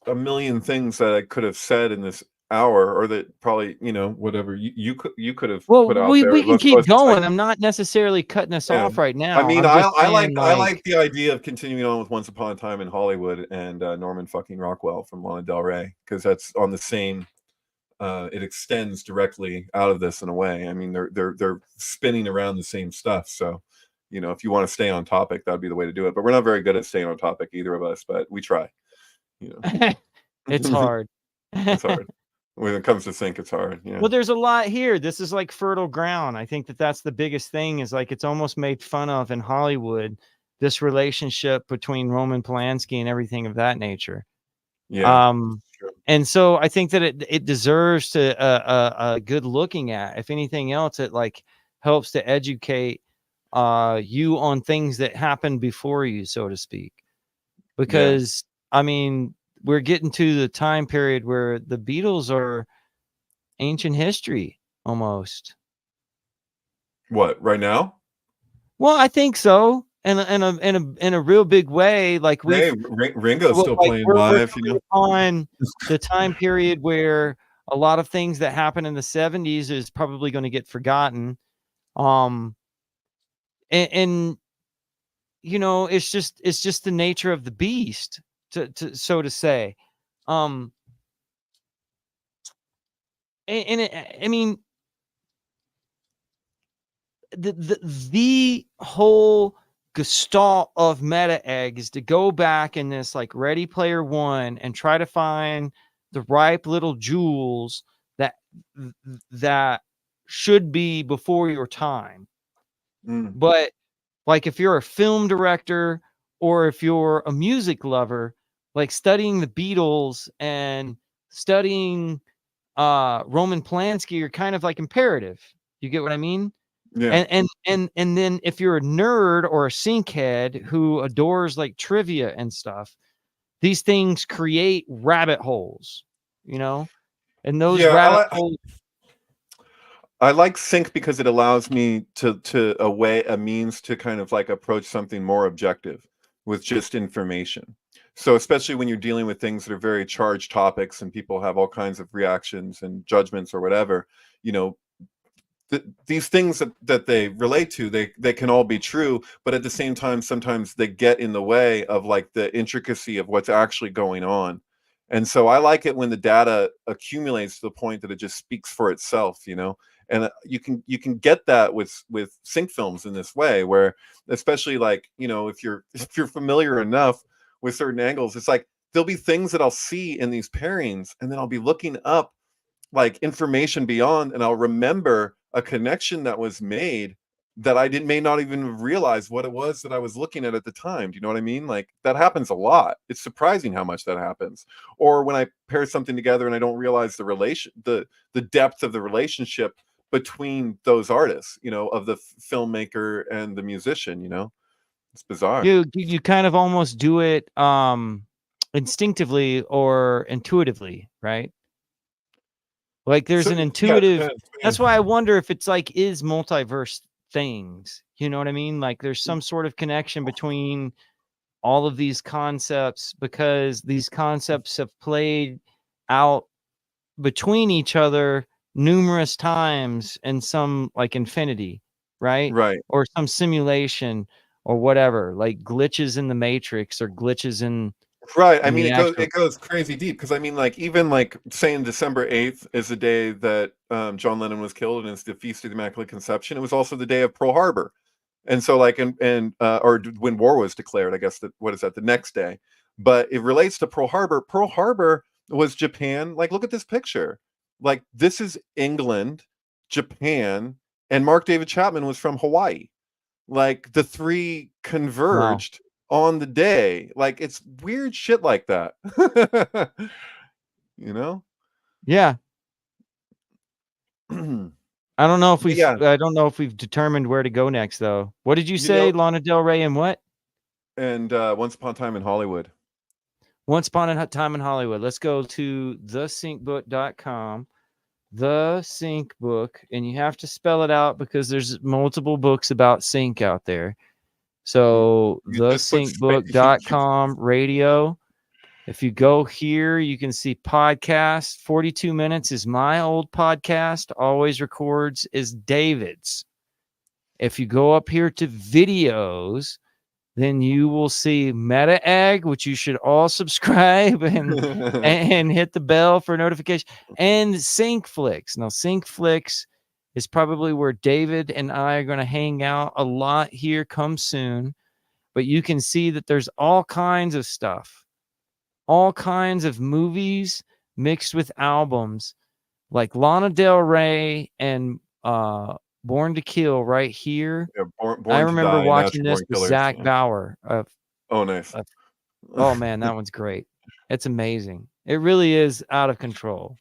[SPEAKER 2] a million things that I could have said in this hour, or that probably whatever you could have put out there.
[SPEAKER 1] We can keep going.
[SPEAKER 2] Like,
[SPEAKER 1] I'm not necessarily cutting us off right now.
[SPEAKER 2] I mean,
[SPEAKER 1] I
[SPEAKER 2] like the idea of continuing on with Once Upon a Time in Hollywood and Norman fucking Rockwell from Lana Del Rey, because that's on the same. It extends directly out of this in a way. I mean, they're spinning around the same stuff. So, if you want to stay on topic, that'd be the way to do it. But we're not very good at staying on topic, either of us. But we try.
[SPEAKER 1] It's hard.
[SPEAKER 2] It's hard. When it comes to sync, it's hard. Yeah.
[SPEAKER 1] Well, there's a lot here. This is like fertile ground. I think that's the biggest thing, is like it's almost made fun of in Hollywood, this relationship between Roman Polanski and everything of that nature.
[SPEAKER 2] Yeah.
[SPEAKER 1] And so I think that it deserves to a good looking at. If anything else, it like helps to educate you on things that happened before you, so to speak. Because I mean, we're getting to the time period where the Beatles are ancient history almost.
[SPEAKER 2] What, right now?
[SPEAKER 1] Well, I think so. In a real big way. Like
[SPEAKER 2] Ringo's still playing live,
[SPEAKER 1] on the time period where a lot of things that happened in the 70s is probably going to get forgotten. And it's just the nature of the beast, to so to say. I mean, the whole gestalt of Meta Egg is to go back in this like Ready Player One and try to find the ripe little jewels that should be before your time. But like if you're a film director or if you're a music lover, like studying the Beatles and studying Roman Polanski are kind of like imperative. You get what I mean?
[SPEAKER 2] Yeah.
[SPEAKER 1] And then if you're a nerd or a synchead who adores like trivia and stuff, these things create rabbit holes, and those rabbit holes.
[SPEAKER 2] I like sync because it allows me a means to kind of like approach something more objective with just information. So especially when you're dealing with things that are very charged topics and people have all kinds of reactions and judgments or whatever, you know, these things that they relate to, they can all be true, but at the same time, sometimes they get in the way of like the intricacy of what's actually going on. And so I like it when the data accumulates to the point that it just speaks for itself, you know. And you can get that with sync films in this way, where especially like, you know, if you're familiar enough with certain angles, it's like there'll be things that I'll see in these pairings, and then I'll be looking up like information beyond, and I'll remember a connection that was made that I may not even realize what it was that I was looking at the time. Do you know what I mean? Like that happens a lot. It's surprising how much that happens. Or when I pair something together and I don't realize the depth of the relationship between those artists, you know, of the filmmaker and the musician, you know. It's bizarre.
[SPEAKER 1] You kind of almost do it instinctively or intuitively, right? Like there's an intuitive, that's why I wonder if it's like is multiverse things, you know what I mean? Like there's some sort of connection between all of these concepts, because these concepts have played out between each other numerous times in some like infinity, right?
[SPEAKER 2] Right.
[SPEAKER 1] Or some simulation or whatever, like glitches in the matrix or glitches in
[SPEAKER 2] Right. I mean,
[SPEAKER 1] the
[SPEAKER 2] it goes crazy deep, because I mean, like even like saying December 8th is the day that John Lennon was killed, and it's the Feast of the Immaculate Conception. It was also the day of Pearl Harbor, and so like or when war was declared, I guess that what is that the next day? But it relates to Pearl Harbor. Pearl Harbor was Japan. Like, look at this picture. Like this is England, Japan, and Mark David Chapman was from Hawaii. Like the three converged on the day. Like it's weird shit like that. You know?
[SPEAKER 1] Yeah. I don't know if we've
[SPEAKER 2] Yeah.
[SPEAKER 1] I don't know if we've determined where to go next though. What did you say?
[SPEAKER 2] know,
[SPEAKER 1] Lana Del Rey and what?
[SPEAKER 2] and Once Upon a Time in Hollywood.
[SPEAKER 1] Once Upon a Time in Hollywood. Let's go to thesyncbook.com. The Sync Book, and you have to spell it out because there's multiple books about sync out there. So thesyncbook.com radio. If you go here, you can see podcast. 42 minutes is my old podcast. Always records is David's. If you go up here to videos, then you will see Meta Egg, which you should all subscribe and hit the bell for notification, and Sync Flicks. Now, Sync Flicks is probably where David and I are going to hang out a lot here come soon. But you can see that there's all kinds of stuff, all kinds of movies mixed with albums, like Lana Del Rey and Born to Kill right here.
[SPEAKER 2] Yeah, Born
[SPEAKER 1] I remember
[SPEAKER 2] Die,
[SPEAKER 1] watching this
[SPEAKER 2] Born
[SPEAKER 1] with
[SPEAKER 2] Killers,
[SPEAKER 1] Zach
[SPEAKER 2] yeah.
[SPEAKER 1] Bauer.
[SPEAKER 2] Oh, nice.
[SPEAKER 1] Oh man, that one's great. It's amazing. It really is out of control.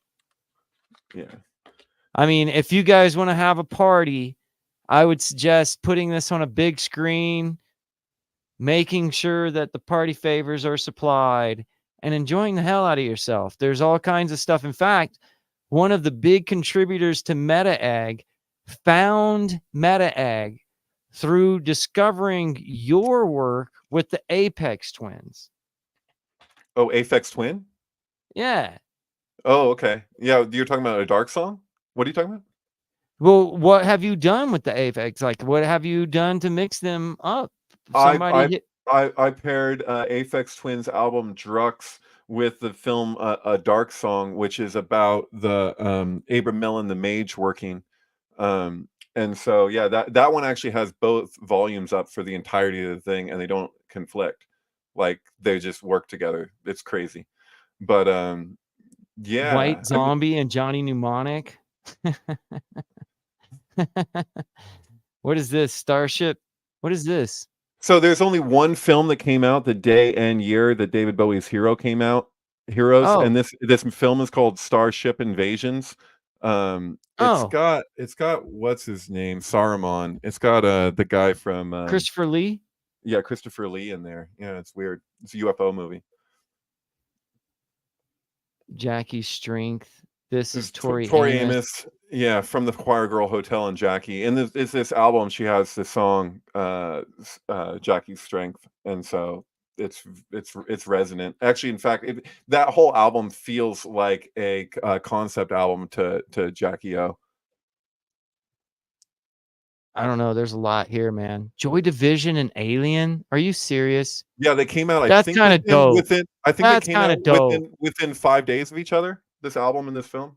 [SPEAKER 2] Yeah.
[SPEAKER 1] I mean, if you guys want to have a party, I would suggest putting this on a big screen, making sure that the party favors are supplied, and enjoying the hell out of yourself. There's all kinds of stuff. In fact, one of the big contributors to Meta Egg found Meta Egg through discovering your work with the Apex Twins.
[SPEAKER 2] Oh, Aphex Twin?
[SPEAKER 1] Yeah.
[SPEAKER 2] Oh, okay. Yeah, you're talking about a dark song? What are you talking about?
[SPEAKER 1] Well, what have you done with the Apex? Like, what have you done to mix them up? Somebody
[SPEAKER 2] I paired Aphex Twin's album Drux with the film A Dark Song, which is about the Abram Mellon the Mage working. And so yeah, that one actually has both volumes up for the entirety of the thing, and they don't conflict. Like they just work together. It's crazy. But yeah.
[SPEAKER 1] White Zombie and Johnny Mnemonic. What is this? Starship? What is this?
[SPEAKER 2] So there's only one film that came out the day and year that David Bowie's Hero came out. Heroes,
[SPEAKER 1] Oh.
[SPEAKER 2] and this film is called Starship Invasions. It's got what's his name? Saruman. It's got the guy from
[SPEAKER 1] Christopher Lee?
[SPEAKER 2] Yeah, Christopher Lee in there. Yeah, it's weird. It's a UFO movie.
[SPEAKER 1] Jackie's Strength. This is Tori
[SPEAKER 2] Amos. Yeah, from the Choir Girl Hotel and Jackie. And this album, she has this song, Jackie's Strength. And so it's resonant. Actually, in fact, that whole album feels like a concept album to Jackie O.
[SPEAKER 1] I don't know. There's a lot here, man. Joy Division and Alien. Are you serious?
[SPEAKER 2] Yeah, they came out. I
[SPEAKER 1] That's
[SPEAKER 2] think
[SPEAKER 1] kind of dope.
[SPEAKER 2] I think
[SPEAKER 1] That's
[SPEAKER 2] they came out
[SPEAKER 1] kind of dope.
[SPEAKER 2] within 5 days of each other. This album and this film.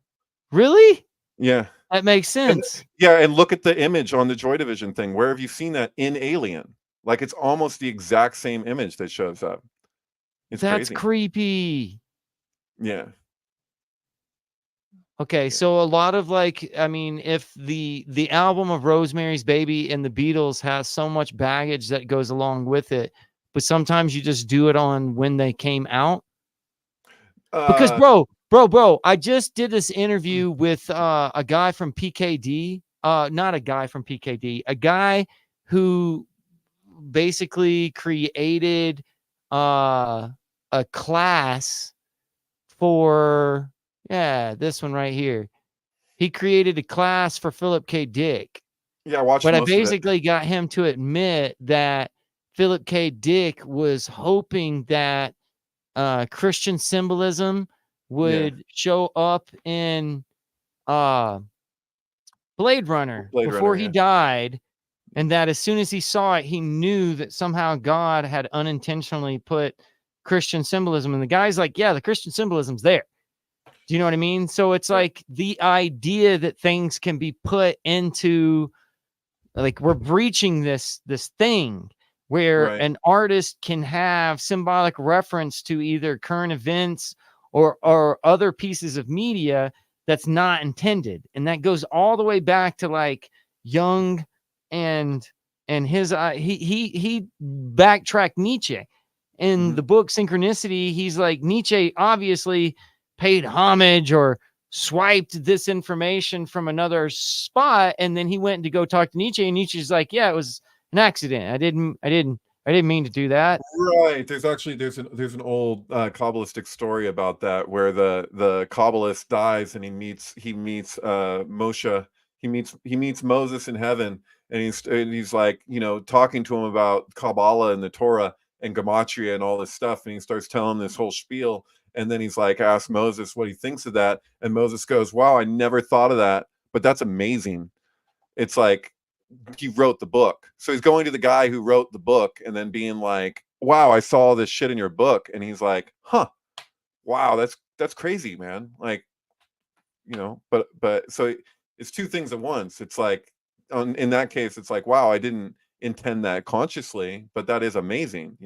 [SPEAKER 1] Really?
[SPEAKER 2] Yeah,
[SPEAKER 1] that makes sense.
[SPEAKER 2] And look at the image on the Joy Division thing. Where have you seen that in Alien? Like it's almost the exact same image that shows up.
[SPEAKER 1] That's
[SPEAKER 2] crazy.
[SPEAKER 1] creepy.
[SPEAKER 2] Yeah.
[SPEAKER 1] Okay, so a lot of like, I mean, if the album of Rosemary's Baby and the Beatles has so much baggage that goes along with it, but sometimes you just do it on when they came out. Because bro, I just did this interview with a guy from PKD, not a guy from PKD, a guy who basically created a class for this one right here. He created a class for Philip K. Dick.
[SPEAKER 2] Yeah, I watched
[SPEAKER 1] but I
[SPEAKER 2] most of it.
[SPEAKER 1] basically got him to admit that Philip K. Dick was hoping that Christian symbolism would show up in Blade Runner before he died, and that as soon as he saw it, he knew that somehow God had unintentionally put Christian symbolism. And the guy's like, yeah, the Christian symbolism's there. Do you know what I mean? So it's like the idea that things can be put into, like, we're breaching this thing where an artist can have symbolic reference to either current events or other pieces of media that's not intended. And that goes all the way back to like Jung and his he backtracked Nietzsche in the book Synchronicity. He's like, Nietzsche obviously paid homage or swiped this information from another spot, and then he went to go talk to Nietzsche, and Nietzsche's like, yeah, it was an accident. I didn't mean to do that.
[SPEAKER 2] Right. There's an old Kabbalistic story about that, where the Kabbalist dies and he meets Moshe. He meets Moses in heaven, and he's like, talking to him about Kabbalah and the Torah and Gematria and all this stuff, and he starts telling this whole spiel. And then he's like, ask Moses what he thinks of that. And Moses goes, wow, I never thought of that, but that's amazing. It's like, he wrote the book. So he's going to the guy who wrote the book and then being like, wow, I saw all this shit in your book. And he's like, huh, wow, that's crazy, man. Like, but so it's two things at once. It's like, in that case, it's like, wow, I didn't intend that consciously, but that is amazing,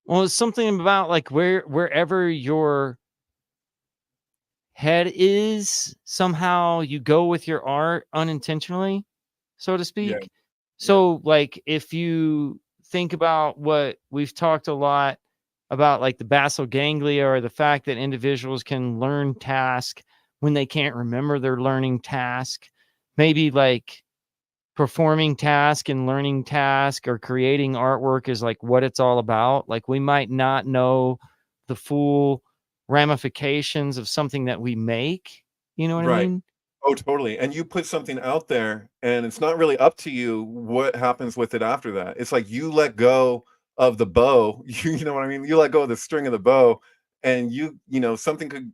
[SPEAKER 1] Well, it's something about like wherever your head is, somehow you go with your art unintentionally, so to speak. Yeah. So like if you think about what we've talked a lot about, like the basal ganglia, or the fact that individuals can learn task when they can't remember their learning task, maybe like performing task and learning task or creating artwork is like what it's all about. Like we might not know the full ramifications of something that we make. You know what I mean?
[SPEAKER 2] Oh, totally. And you put something out there and it's not really up to you what happens with it after that. It's like you let go of the bow, you know what I mean? You let go of the string of the bow, and something could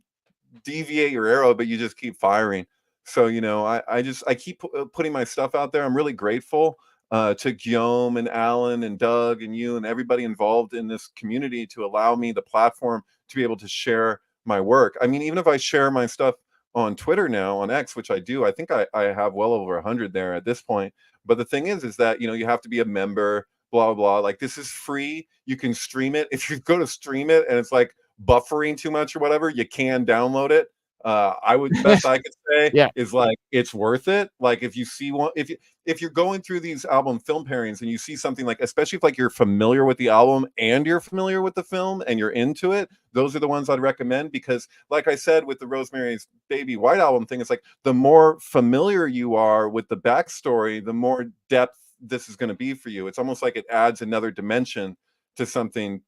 [SPEAKER 2] deviate your arrow, but you just keep firing. So, I keep putting my stuff out there. I'm really grateful to Guillaume and Alan and Doug and you and everybody involved in this community to allow me the platform to be able to share my work. I mean, even if I share my stuff on Twitter now, on X, which I do, I think I have well over 100 there at this point. But the thing is that, you have to be a member, blah, blah. Like, this is free. You can stream it. If you go to stream it and it's like buffering too much or whatever, you can download it. The best I could say is like, it's worth it. Like if you see one, if you're going through these album film pairings and you see something like, especially if like you're familiar with the album and you're familiar with the film and you're into it, those are the ones I'd recommend. Because like I said, with the Rosemary's Baby White Album thing, it's like the more familiar you are with the backstory, the more depth this is going to be for you. It's almost like it adds another dimension to something,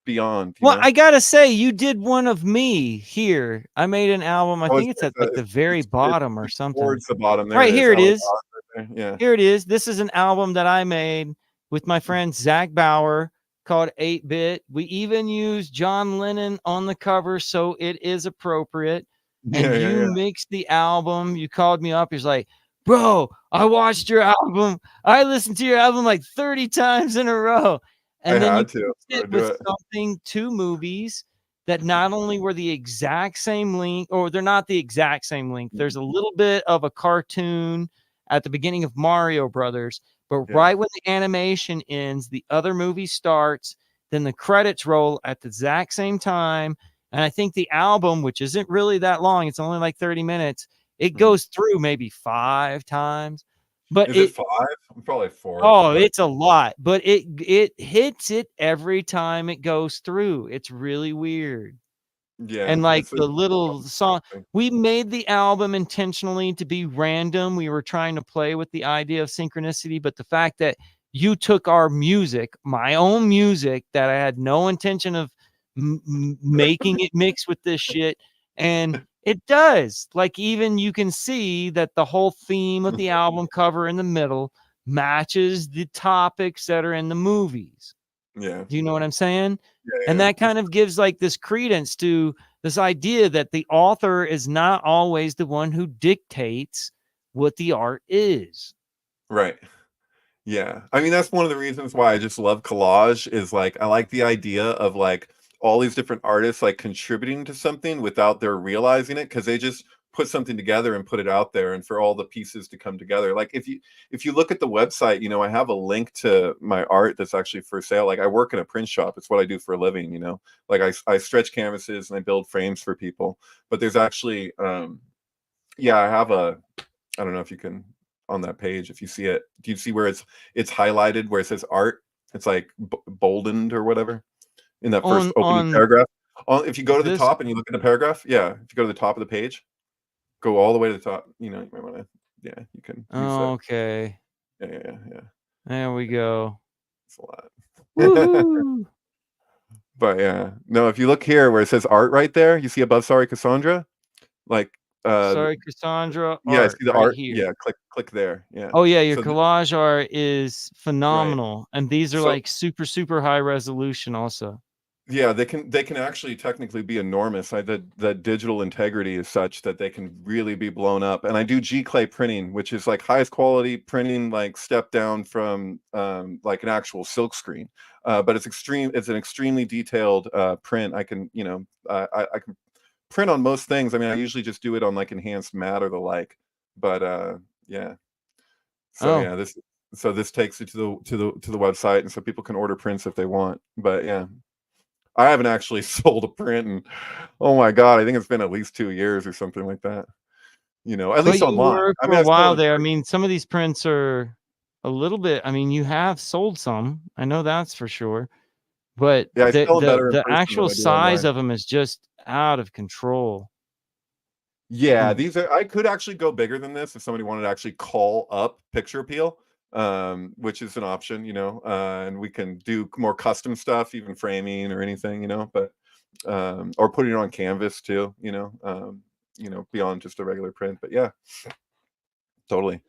[SPEAKER 2] beyond.
[SPEAKER 1] Well, I gotta say, you did one of me here. I made an album. I think it's at like the very bottom or something.
[SPEAKER 2] Towards the bottom there.
[SPEAKER 1] Right, here it is.
[SPEAKER 2] Yeah.
[SPEAKER 1] Here it is. This is an album that I made with my friend Zach Bauer called 8-Bit. We even use John Lennon on the cover, so it is appropriate. And you mixed the album. You called me up. He's like, bro, I watched your album. I listened to your album like 30 times in a row. And then you did it with something, 2 movies that not only were the exact same length, or they're not the exact same length. There's a little bit of a cartoon at the beginning of Mario Brothers, but right when the animation ends, the other movie starts, then the credits roll at the exact same time. And I think the album, which isn't really that long, it's only like 30 minutes, it goes through maybe 5 times. But
[SPEAKER 2] is it 5? Probably 4.
[SPEAKER 1] Oh, it's a lot, but it hits it every time it goes through. It's really weird.
[SPEAKER 2] Yeah.
[SPEAKER 1] And like the little song, we made the album intentionally to be random. We were trying to play with the idea of synchronicity, but the fact that you took our music, my own music, that I had no intention of making it mix with this shit, and it does. Like, even you can see that the whole theme of the album cover in the middle matches the topics that are in the movies.
[SPEAKER 2] Yeah.
[SPEAKER 1] Do you know what I'm saying?
[SPEAKER 2] Yeah,
[SPEAKER 1] and that kind of gives like this credence to this idea that the author is not always the one who dictates what the art is.
[SPEAKER 2] Right. Yeah. I mean, that's one of the reasons why I just love collage, is like, I like the idea of like all these different artists like contributing to something without their realizing it, because they just put something together and put it out there, and for all the pieces to come together. Like if you look at the website, you know, I have a link to my art that's actually for sale. Like I work in a print shop. It's what I do for a living, you know. Like I stretch canvases and I build frames for people. But there's actually yeah, I have I don't know if you can, on that page, if you see it, do you see where it's highlighted where it says art? It's like boldened or whatever in that first opening paragraph. If you go to the top and you look at the paragraph, if you go to the top of the page, go all the way to the top. You know, you might want to, you can.
[SPEAKER 1] Oh, okay.
[SPEAKER 2] Yeah.
[SPEAKER 1] There we go.
[SPEAKER 2] It's a lot. But yeah, no, if you look here where it says art right there, you see above Sorry Cassandra? Like,
[SPEAKER 1] Sorry Cassandra.
[SPEAKER 2] Yeah, I see the
[SPEAKER 1] right
[SPEAKER 2] art
[SPEAKER 1] here.
[SPEAKER 2] Yeah, click there. Yeah.
[SPEAKER 1] Oh yeah, your collage art is phenomenal.
[SPEAKER 2] Right.
[SPEAKER 1] And these are like super high resolution also.
[SPEAKER 2] Yeah, they can actually technically be enormous. The digital integrity is such that they can really be blown up. And I do G-clay printing, which is like highest quality printing, like step down from like an actual silk screen. But it's an extremely detailed print. I can, you know, I can print on most things. I mean, I usually just do it on like enhanced matte or the like. But yeah. So yeah, this takes you to the website, and so people can order prints if they want. But yeah. I haven't actually sold a print in, oh my God, I think it's been at least 2 years or something like that. You know, at least online.
[SPEAKER 1] I mean, for a while there. I mean, some of these prints are a little bit, I mean, you have sold some. I know that's for sure. But
[SPEAKER 2] yeah, the
[SPEAKER 1] actual size of them is just out of control.
[SPEAKER 2] Yeah, I could actually go bigger than this if somebody wanted to actually call up Picture Appeal. Which is an option, you know, and we can do more custom stuff, even framing or anything, you know, but or putting it on canvas too, you know, beyond just a regular print. But yeah, totally.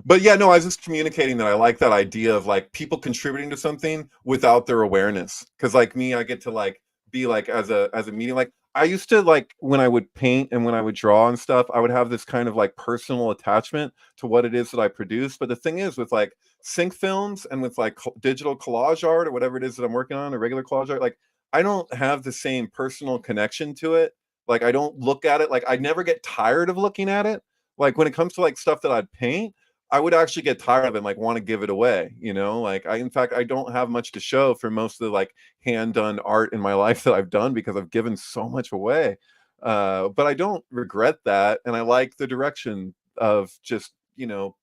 [SPEAKER 2] But yeah, no, I was just communicating that I like that idea of like people contributing to something without their awareness. Because like me, I get to like be like as a medium. Like I used to, like when I would paint and when I would draw and stuff, I would have this kind of like personal attachment to what it is that I produce. But the thing is, with like sync films and with like digital collage art or whatever it is that I'm working on, or regular collage art, like I don't have the same personal connection to it. Like I don't look at it, like I never get tired of looking at it. Like when it comes to like stuff that I'd paint, I would actually get tired of it and like want to give it away, you know. Like in fact, I don't have much to show for most of the like hand done art in my life that I've done, because I've given so much away. But I don't regret that, and I like the direction of just, you know,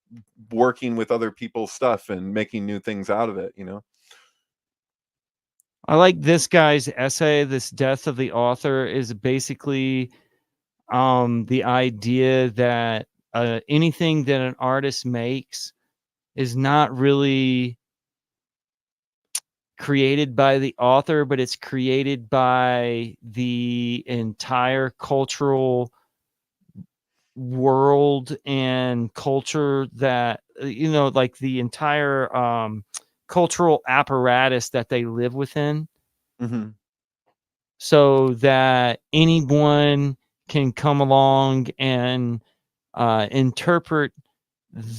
[SPEAKER 2] working with other people's stuff and making new things out of it, you know.
[SPEAKER 1] I like this guy's essay. This Death of the Author is basically the idea that anything that an artist makes is not really created by the author, but it's created by the entire cultural world and culture that, you know, like the entire cultural apparatus that they live within,
[SPEAKER 2] Mm-hmm.
[SPEAKER 1] so that anyone can come along and interpret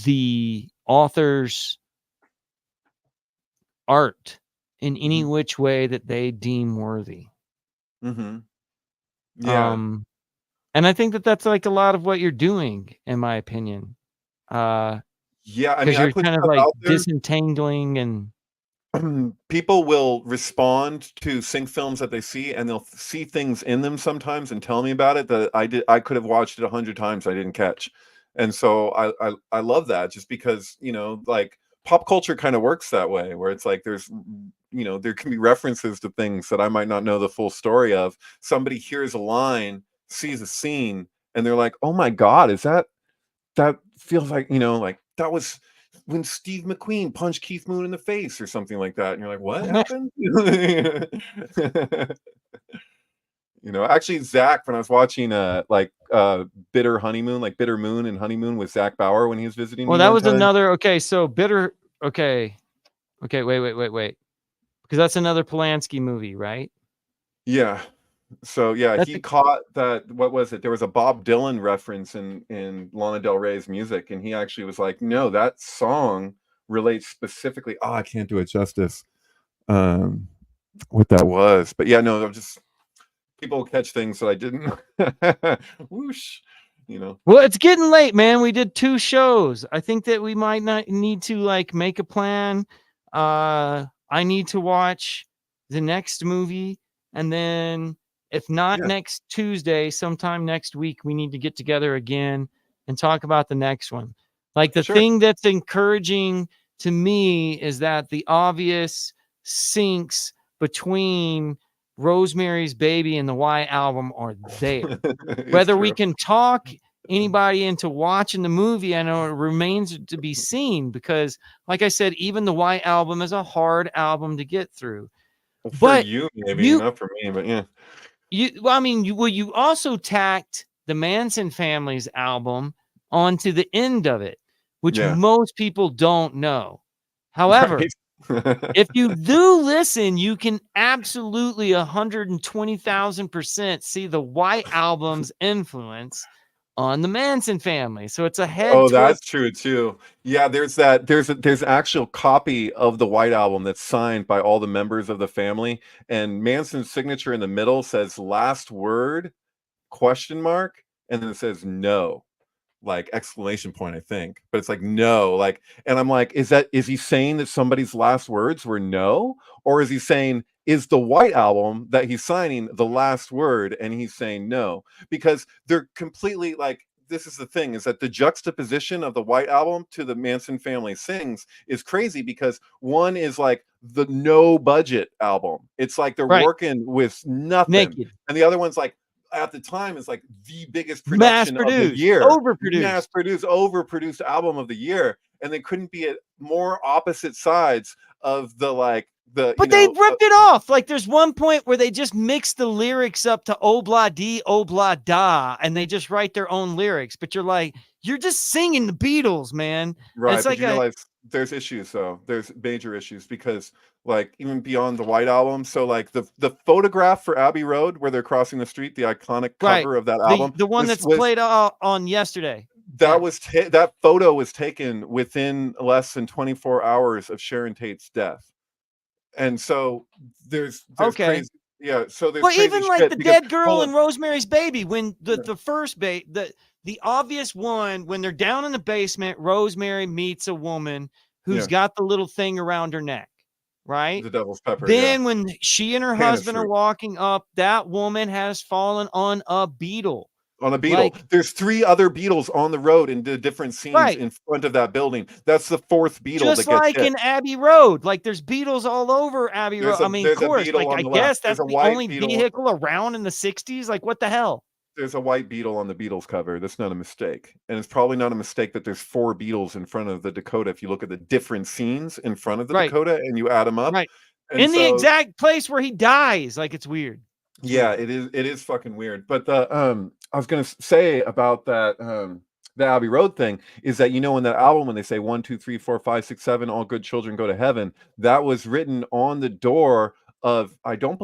[SPEAKER 1] the author's art in any which way that they deem worthy.
[SPEAKER 2] Mm-hmm. Yeah.
[SPEAKER 1] And I think that that's like a lot of what you're doing, in my opinion.
[SPEAKER 2] Yeah, I
[SPEAKER 1] Because
[SPEAKER 2] mean, I
[SPEAKER 1] you're
[SPEAKER 2] put
[SPEAKER 1] kind of
[SPEAKER 2] stuff
[SPEAKER 1] like
[SPEAKER 2] out there.
[SPEAKER 1] disentangling and
[SPEAKER 2] People will respond to sync films that they see, and they'll see things in them sometimes and tell me about it that I could have watched it 100 times, I didn't catch. And so I love that, just because, you know, like pop culture kind of works that way, where it's like there's, you know, there can be references to things that I might not know the full story of. Somebody hears a line, sees a scene, and they're like, oh my God, is that feels like, you know, like that was when Steve McQueen punched Keith Moon in the face or something like that. And you're like, what happened? You know, actually, Zach, when I was watching Bitter Honeymoon, like Bitter Moon and Honeymoon with Zach Bauer when he was visiting
[SPEAKER 1] well,
[SPEAKER 2] me
[SPEAKER 1] that
[SPEAKER 2] one
[SPEAKER 1] was
[SPEAKER 2] time.
[SPEAKER 1] another. Okay, so bitter. Okay, wait, because that's another Polanski movie, right?
[SPEAKER 2] Yeah. So yeah,
[SPEAKER 1] That's
[SPEAKER 2] he caught that. What was it? There was a Bob Dylan reference in Lana Del Rey's music, and he actually was like, "No, that song relates specifically." Oh, I can't do it justice. What that was, but yeah, no, I'm just people catch things that I didn't. Whoosh, you know.
[SPEAKER 1] well, it's getting late, man. We did 2 shows. I think that we might not need to like make a plan. I need to watch the next movie, and then if not
[SPEAKER 2] Yeah,
[SPEAKER 1] next Tuesday, sometime next week, we need to get together again and talk about the next one. Like the
[SPEAKER 2] sure.
[SPEAKER 1] thing that's encouraging to me is that the obvious syncs between Rosemary's Baby and the White Album are there.
[SPEAKER 2] It's
[SPEAKER 1] Whether we
[SPEAKER 2] true.
[SPEAKER 1] can talk anybody into watching the movie, I know it remains to be seen, because like I said, even the White Album is a hard album to get through.
[SPEAKER 2] For
[SPEAKER 1] But
[SPEAKER 2] you, maybe
[SPEAKER 1] you
[SPEAKER 2] not for me, but yeah.
[SPEAKER 1] well, I mean, you also tacked the Manson Family's album onto the end of it, which
[SPEAKER 2] Yeah.
[SPEAKER 1] most people don't know. However,
[SPEAKER 2] Right.
[SPEAKER 1] if you do listen, you can absolutely 120,000% see the White Album's influence on the Manson family. So it's a head
[SPEAKER 2] Oh,
[SPEAKER 1] twist.
[SPEAKER 2] that's true too. Yeah, there's an actual copy of the White Album that's signed by all the members of the family, and Manson's signature in the middle says "last word?" question mark, and then it says "no." Like exclamation point, I think, but it's like no, like, and I'm like, is he saying that somebody's last words were no, or is he saying, is the White Album that he's signing the last word and he's saying no? Because they're completely like, this is the thing, is that the juxtaposition of the White Album to the Manson Family Sings is crazy, because one is like the no budget album, it's like they're
[SPEAKER 1] Right.
[SPEAKER 2] working with nothing,
[SPEAKER 1] Naked.
[SPEAKER 2] and the other one's like, at the time, is like the biggest
[SPEAKER 1] Mass
[SPEAKER 2] production of the
[SPEAKER 1] produced.
[SPEAKER 2] year,
[SPEAKER 1] Overproduced.
[SPEAKER 2] overproduced album of the year, and they couldn't be at more opposite sides of the, like, the,
[SPEAKER 1] But they ripped it off. Like there's one point where they just mix the lyrics up to obla dee, obla da, and they just write their own lyrics. But you're like, you're just singing the Beatles, man. And
[SPEAKER 2] right,
[SPEAKER 1] it's
[SPEAKER 2] but
[SPEAKER 1] like
[SPEAKER 2] you realize there's issues, though. There's major issues, because like even beyond the White Album, so like the photograph for Abbey Road where they're crossing the street, the iconic
[SPEAKER 1] right.
[SPEAKER 2] cover of that album,
[SPEAKER 1] The one that's played on yesterday.
[SPEAKER 2] that was that photo was taken within less than 24 hours of Sharon Tate's death. And so there's
[SPEAKER 1] Okay.
[SPEAKER 2] crazy, yeah, so there's
[SPEAKER 1] Well,
[SPEAKER 2] crazy
[SPEAKER 1] even like
[SPEAKER 2] shit,
[SPEAKER 1] the
[SPEAKER 2] because
[SPEAKER 1] dead girl in Rosemary's Baby, when the first the obvious one, when they're down in the basement, Rosemary meets a woman who's got the little thing around her neck, right?
[SPEAKER 2] the devil's pepper,
[SPEAKER 1] Then when she and her husband are
[SPEAKER 2] Canister.
[SPEAKER 1] walking up, that woman has fallen on a beetle.
[SPEAKER 2] On a beetle.
[SPEAKER 1] Like,
[SPEAKER 2] There's 3 other beetles on the road in the different scenes
[SPEAKER 1] right.
[SPEAKER 2] in front of that building. That's the 4th beetle
[SPEAKER 1] Just
[SPEAKER 2] that gets
[SPEAKER 1] like
[SPEAKER 2] hit.
[SPEAKER 1] in Abbey Road. Like there's beetles all over Abbey Road. I mean, of
[SPEAKER 2] There's a
[SPEAKER 1] course,
[SPEAKER 2] beetle
[SPEAKER 1] like
[SPEAKER 2] on
[SPEAKER 1] I
[SPEAKER 2] the
[SPEAKER 1] guess
[SPEAKER 2] left. There's
[SPEAKER 1] that's
[SPEAKER 2] a
[SPEAKER 1] the
[SPEAKER 2] white
[SPEAKER 1] only
[SPEAKER 2] beetle.
[SPEAKER 1] vehicle around in the 60s. Like what the hell?
[SPEAKER 2] There's a white beetle on the Beatles cover. That's not a mistake. And it's probably not a mistake that there's 4 beetles in front of the Dakota if you look at the different scenes in front of the
[SPEAKER 1] Right.
[SPEAKER 2] Dakota and you add them up.
[SPEAKER 1] Right.
[SPEAKER 2] And
[SPEAKER 1] In the
[SPEAKER 2] so,
[SPEAKER 1] exact place where he dies. Like it's weird.
[SPEAKER 2] yeah, it is fucking weird. But the I was gonna say about that the Abbey Road thing is that, in that album, when they say 1, 2, 3, 4, 5, 6, 7, all good children go to heaven, that was written on the door of, I don't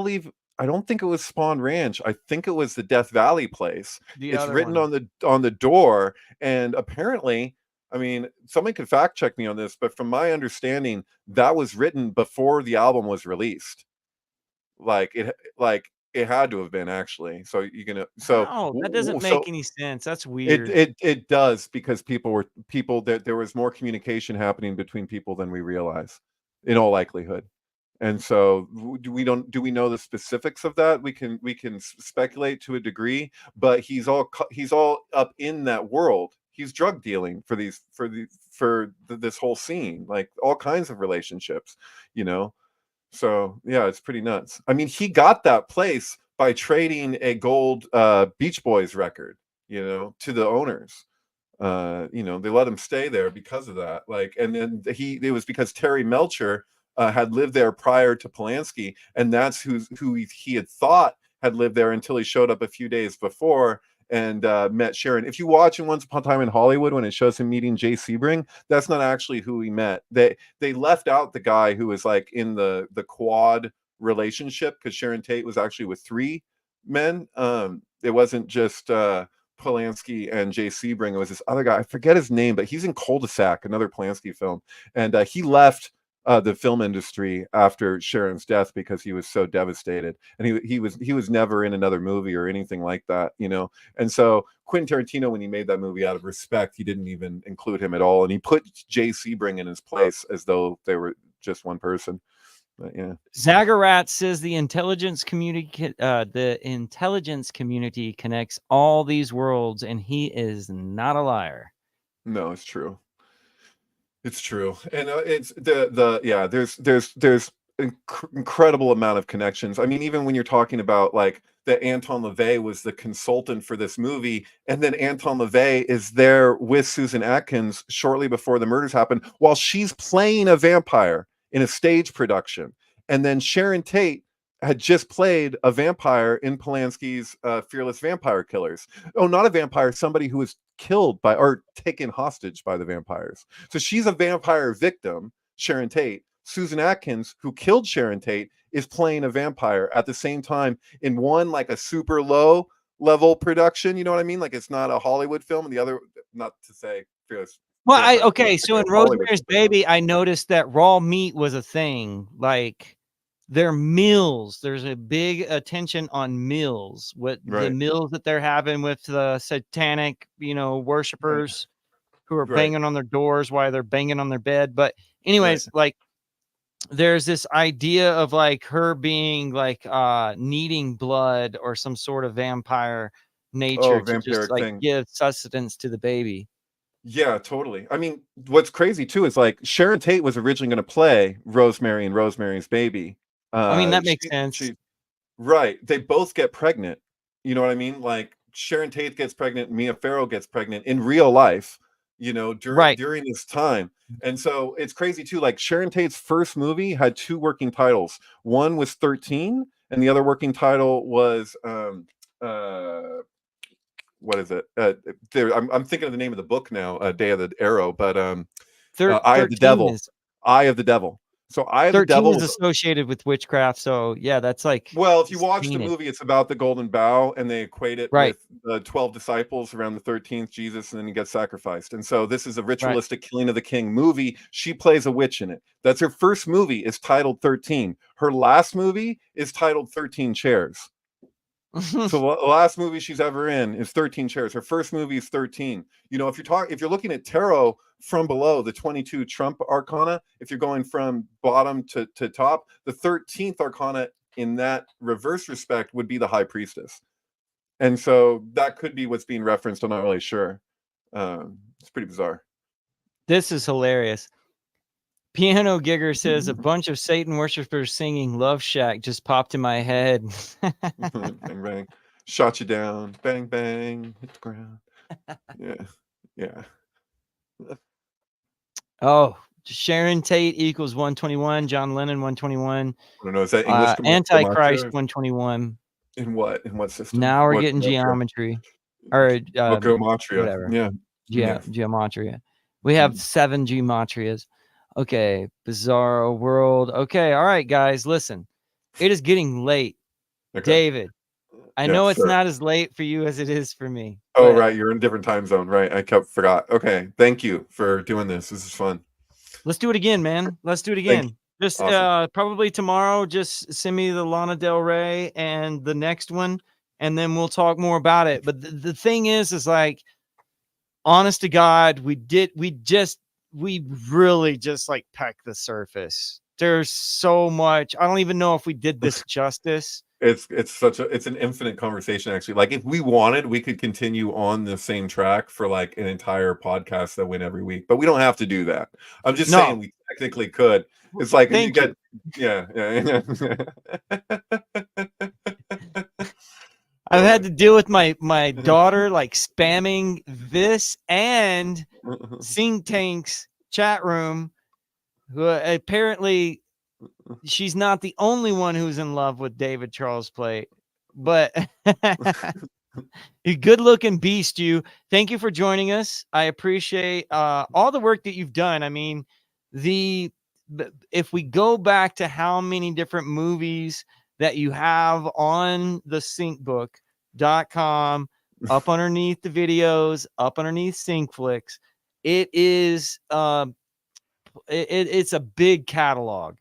[SPEAKER 2] think it was Spawn Ranch. I think it was the Death Valley place.
[SPEAKER 1] The
[SPEAKER 2] It's
[SPEAKER 1] other
[SPEAKER 2] written
[SPEAKER 1] one.
[SPEAKER 2] on the door, and apparently, I mean, somebody could fact check me on this, but from my understanding, that was written before the album was released. Like it had to have been, actually. So you can
[SPEAKER 1] No, that doesn't make any sense. That's weird.
[SPEAKER 2] it does, because there was more communication happening between people than we realize, in all likelihood. And so do we know the specifics of that? We can speculate to a degree, but he's all up in that world. He's drug dealing for this whole scene, like all kinds of relationships, So yeah, it's pretty nuts. I mean, he got that place by trading a gold Beach Boys record, to the owners. They let him stay there because of that. Like, and then it was because Terry Melcher had lived there prior to Polanski, and that's who he had thought had lived there until he showed up a few days before and met Sharon. If you watch in Once Upon a Time in Hollywood, when it shows him meeting Jay Sebring, that's not actually who he met. They left out the guy who was like in the quad relationship, because Sharon Tate was actually with 3 men. It wasn't just Polanski and Jay Sebring. It was this other guy. I forget his name, but he's in Cul-de-sac, another Polanski film, and he left the film industry after Sharon's death because he was so devastated, and he was never in another movie or anything like that, And so Quentin Tarantino, when he made that movie, out of respect, he didn't even include him at all, and he put Jay Sebring in his place as though they were just one person. But yeah,
[SPEAKER 1] Zagarat says the intelligence community connects all these worlds, and he is not a liar.
[SPEAKER 2] No, it's true. It's true, and it's there's incredible amount of connections. I mean, even when you're talking about like that Anton LaVey was the consultant for this movie, and then Anton LaVey is there with Susan Atkins shortly before the murders happen, while she's playing a vampire in a stage production, and then Sharon Tate had just played a vampire in Polanski's Fearless Vampire Killers. Oh, not a vampire, somebody who was killed by or taken hostage by the vampires. So she's a vampire victim, Sharon Tate. Susan Atkins, who killed Sharon Tate, is playing a vampire at the same time in one, like a super low level production. You know what I mean? Like, it's not a Hollywood film, and the other, not to say Fearless.
[SPEAKER 1] Well, so in Rosemary's Baby, I noticed that raw meat was a thing. Like, their meals, there's a big attention on meals, the meals that they're having with the satanic, worshipers who are banging on their doors while they're banging on their bed. But anyways, like, there's this idea of like her being like needing blood or some sort of vampire nature to just like give sustenance to the baby.
[SPEAKER 2] Yeah, totally. I mean, what's crazy too is like Sharon Tate was originally going to play Rosemary in Rosemary's Baby.
[SPEAKER 1] I mean, that makes sense.
[SPEAKER 2] Right. They both get pregnant. You know what I mean? Like Sharon Tate gets pregnant, Mia Farrow gets pregnant in real life, during this time. And so it's crazy too. Like Sharon Tate's first movie had 2 working titles. One was 13, and the other working title was what is it? I'm thinking of the name of the book now, Day of the Arrow, but Eye of the Devil. Eye of the Devil. So Eye of the Devil
[SPEAKER 1] is associated with witchcraft. So yeah, that's like,
[SPEAKER 2] well, if you watch the movie, it's about the Golden Bough, and they equate it with the 12 disciples around the 13th Jesus, and then he gets sacrificed. And so this is a ritualistic killing of the king movie. She plays a witch in it. That's her first movie, is titled 13. Her last movie is titled 13 Chairs. So the last movie she's ever in is 13 Chairs. Her first movie is 13. If you're looking at tarot from below, the 22 Trump arcana, if you're going from bottom to top, the 13th arcana in that reverse respect would be the High Priestess. And so that could be what's being referenced. I'm not really sure. It's pretty bizarre.
[SPEAKER 1] This is hilarious. Piano Gigger says a bunch of Satan worshipers singing Love Shack just popped in my head.
[SPEAKER 2] Bang, bang. Shot you down. Bang, bang. Hit the ground. Yeah.
[SPEAKER 1] Oh, Sharon Tate equals 121. John Lennon 121.
[SPEAKER 2] I don't know. Is that English?
[SPEAKER 1] Antichrist 121.
[SPEAKER 2] In what system?
[SPEAKER 1] Now we're getting geometry. Or
[SPEAKER 2] gematria.
[SPEAKER 1] whatever.
[SPEAKER 2] Yeah.
[SPEAKER 1] Gematria. We have 7 gematrias. Okay, Bizarro World. Okay, all right, guys, listen. It is getting late.
[SPEAKER 2] Okay.
[SPEAKER 1] David, I
[SPEAKER 2] Yeah,
[SPEAKER 1] know it's
[SPEAKER 2] sure.
[SPEAKER 1] not as late for you as it is for me.
[SPEAKER 2] Oh, right. You're in a different time zone, right? I forgot. Okay. Thank you for doing this. This is fun.
[SPEAKER 1] Let's do it again, man. Let's do it
[SPEAKER 2] Thank
[SPEAKER 1] again.
[SPEAKER 2] you.
[SPEAKER 1] Just
[SPEAKER 2] Awesome.
[SPEAKER 1] probably tomorrow. Just send me the Lana Del Rey and the next one, and then we'll talk more about it. But the thing is like, honest to God, we really just like pecked the surface. There's so much. I don't even know if we did this justice.
[SPEAKER 2] It's an infinite conversation, actually. Like, if we wanted, we could continue on the same track for like an entire podcast that went every week, but we don't have to do that. I'm just saying we technically could. It's like
[SPEAKER 1] Thank you.
[SPEAKER 2] Yeah.
[SPEAKER 1] I've had to deal with my daughter like spamming this and Sing Tank's chat room, who apparently she's not the only one who's in love with David Charles Plate, but you good looking beast. Thank you for joining us. I appreciate all the work that you've done. I mean, if we go back to how many different movies that you have on the syncbook.com, up underneath the videos, up underneath Syncflix, it is it's a big catalog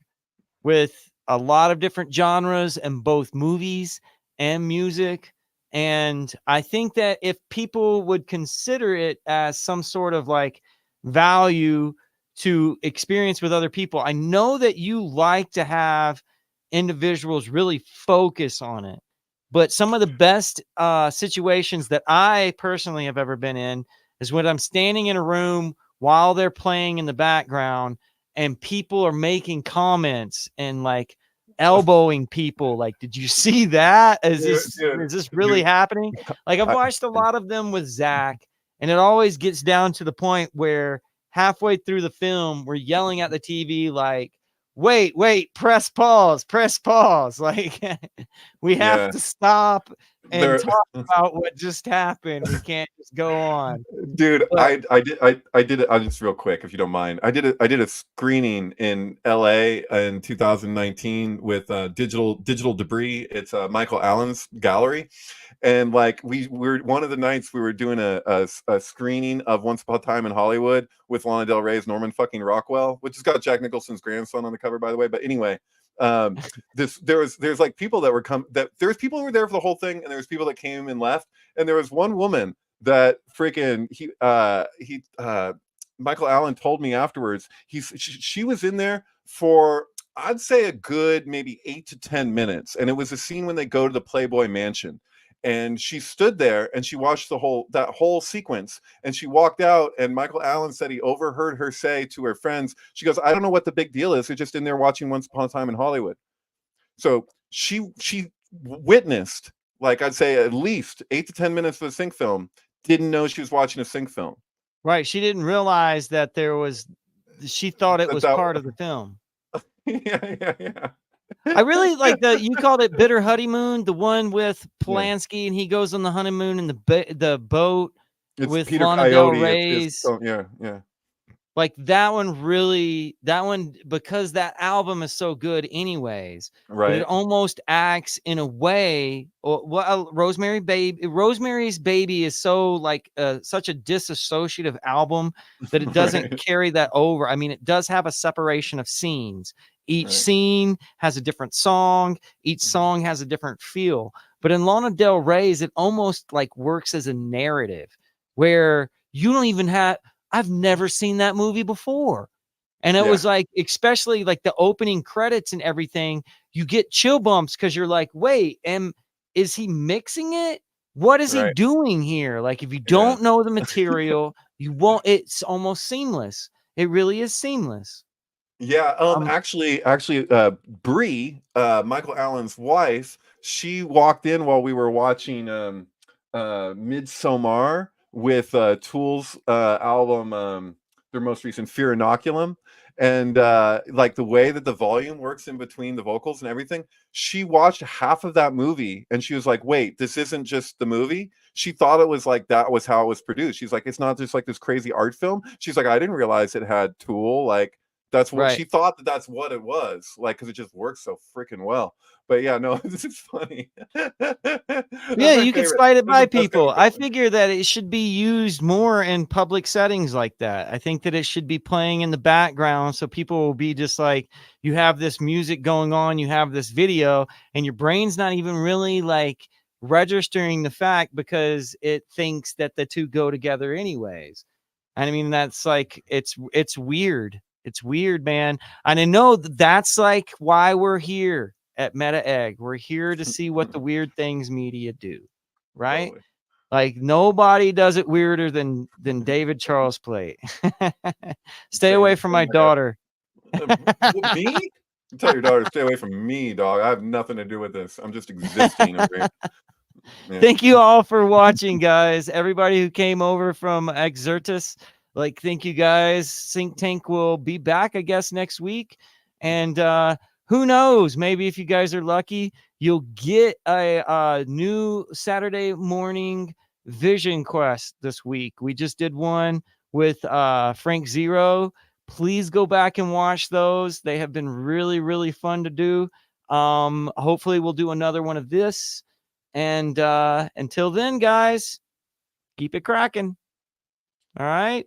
[SPEAKER 1] with a lot of different genres and both movies and music. And I think that if people would consider it as some sort of like value to experience with other people, I know that you like to have individuals really focus on it. But some of the best situations that I personally have ever been in is when I'm standing in a room while they're playing in the background and people are making comments and like elbowing people. Like, did you see that? Is this really happening? Like, I've watched a lot of them with Zach, and it always gets down to the point where halfway through the film, we're yelling at the TV like, wait, press pause. Like, we have to stop and talk about what just happened. We can't just go on.
[SPEAKER 2] Dude, I did it. I'll just real quick, if you don't mind. I did a screening in LA in 2019 with Digital Debris. It's Michael Allen's gallery. And like we were one of the nights we were doing a screening of Once Upon a Time in Hollywood with Lana Del Rey's Norman fucking Rockwell, which has got Jack Nicholson's grandson on the cover, by the way. But anyway, there's like people that there's people who were there for the whole thing, and there's people that came and left, and there was one woman that freaking Michael Allen told me afterwards she was in there for, I'd say, a good maybe 8 to 10 minutes, and it was a scene when they go to the Playboy Mansion. And she stood there and she watched that whole sequence, and she walked out, and Michael Allen said he overheard her say to her friends, she goes, I don't know what the big deal is. They're just in there watching Once Upon a Time in Hollywood. So she witnessed, like, I'd say at least 8 to 10 minutes of a sync film, didn't know she was watching a sync film.
[SPEAKER 1] Right. She didn't realize that she thought it was part of the film.
[SPEAKER 2] Yeah.
[SPEAKER 1] I really like you called it Bitter Honeymoon, the one with Polanski, and he goes on the honeymoon in the boat with
[SPEAKER 2] Peter
[SPEAKER 1] Lana Del Rey's.
[SPEAKER 2] Yeah.
[SPEAKER 1] Like that one, because that album is so good anyways,
[SPEAKER 2] right?
[SPEAKER 1] But it almost acts in a way, Rosemary's Baby is so like such a disassociative album that it doesn't carry that over. I mean, it does have a separation of scenes. Each scene has a different song. Each song has a different feel. But in Lana Del Rey's, it almost like works as a narrative where you don't even I've never seen that movie before. And it was like, especially like the opening credits and everything, you get chill bumps because you're like, wait, is he mixing it? What is he doing here? Like, if you don't know the material, you won't, it's almost seamless. It really is seamless.
[SPEAKER 2] Yeah, actually, Bree, Michael Allen's wife, she walked in while we were watching Midsommar with Tool's album, their most recent Fear Inoculum, and like the way that the volume works in between the vocals and everything. She watched half of that movie and she was like, "Wait, this isn't just the movie." she thought it was like that was how it was produced. She's like, it's not just like this crazy art film. She's like, I didn't realize it had Tool. Like, that's what she thought that's what it was, like, because it just works so freaking well. But yeah, no, this is funny.
[SPEAKER 1] Yeah, you can slide it by people. I figure that it should be used more in public settings like that. I think that it should be playing in the background so people will be just like, you have this music going on, you have this video, and your brain's not even really like registering the fact because it thinks that the two go together anyways. And I mean, that's like, it's weird. It's weird, man. And I know that's like why we're here at Meta Egg. We're here to see what the weird things media do, right?
[SPEAKER 2] Totally.
[SPEAKER 1] Like nobody does it weirder than David Charles Plate. Stay away from my daughter.
[SPEAKER 2] Me? Tell your daughter to stay away from me, dog. I have nothing to do with this. I'm just existing over here. Yeah.
[SPEAKER 1] Thank you all for watching, guys. Everybody who came over from Xirtus, like, thank you guys. Think Tank will be back, I guess, next week. And who knows? Maybe if you guys are lucky, you'll get a new Saturday morning Vision Quest this week. We just did one with Frank Zero. Please go back and watch those. They have been really, really fun to do. Hopefully we'll do another one of this. And until then, guys, keep it cracking. All right.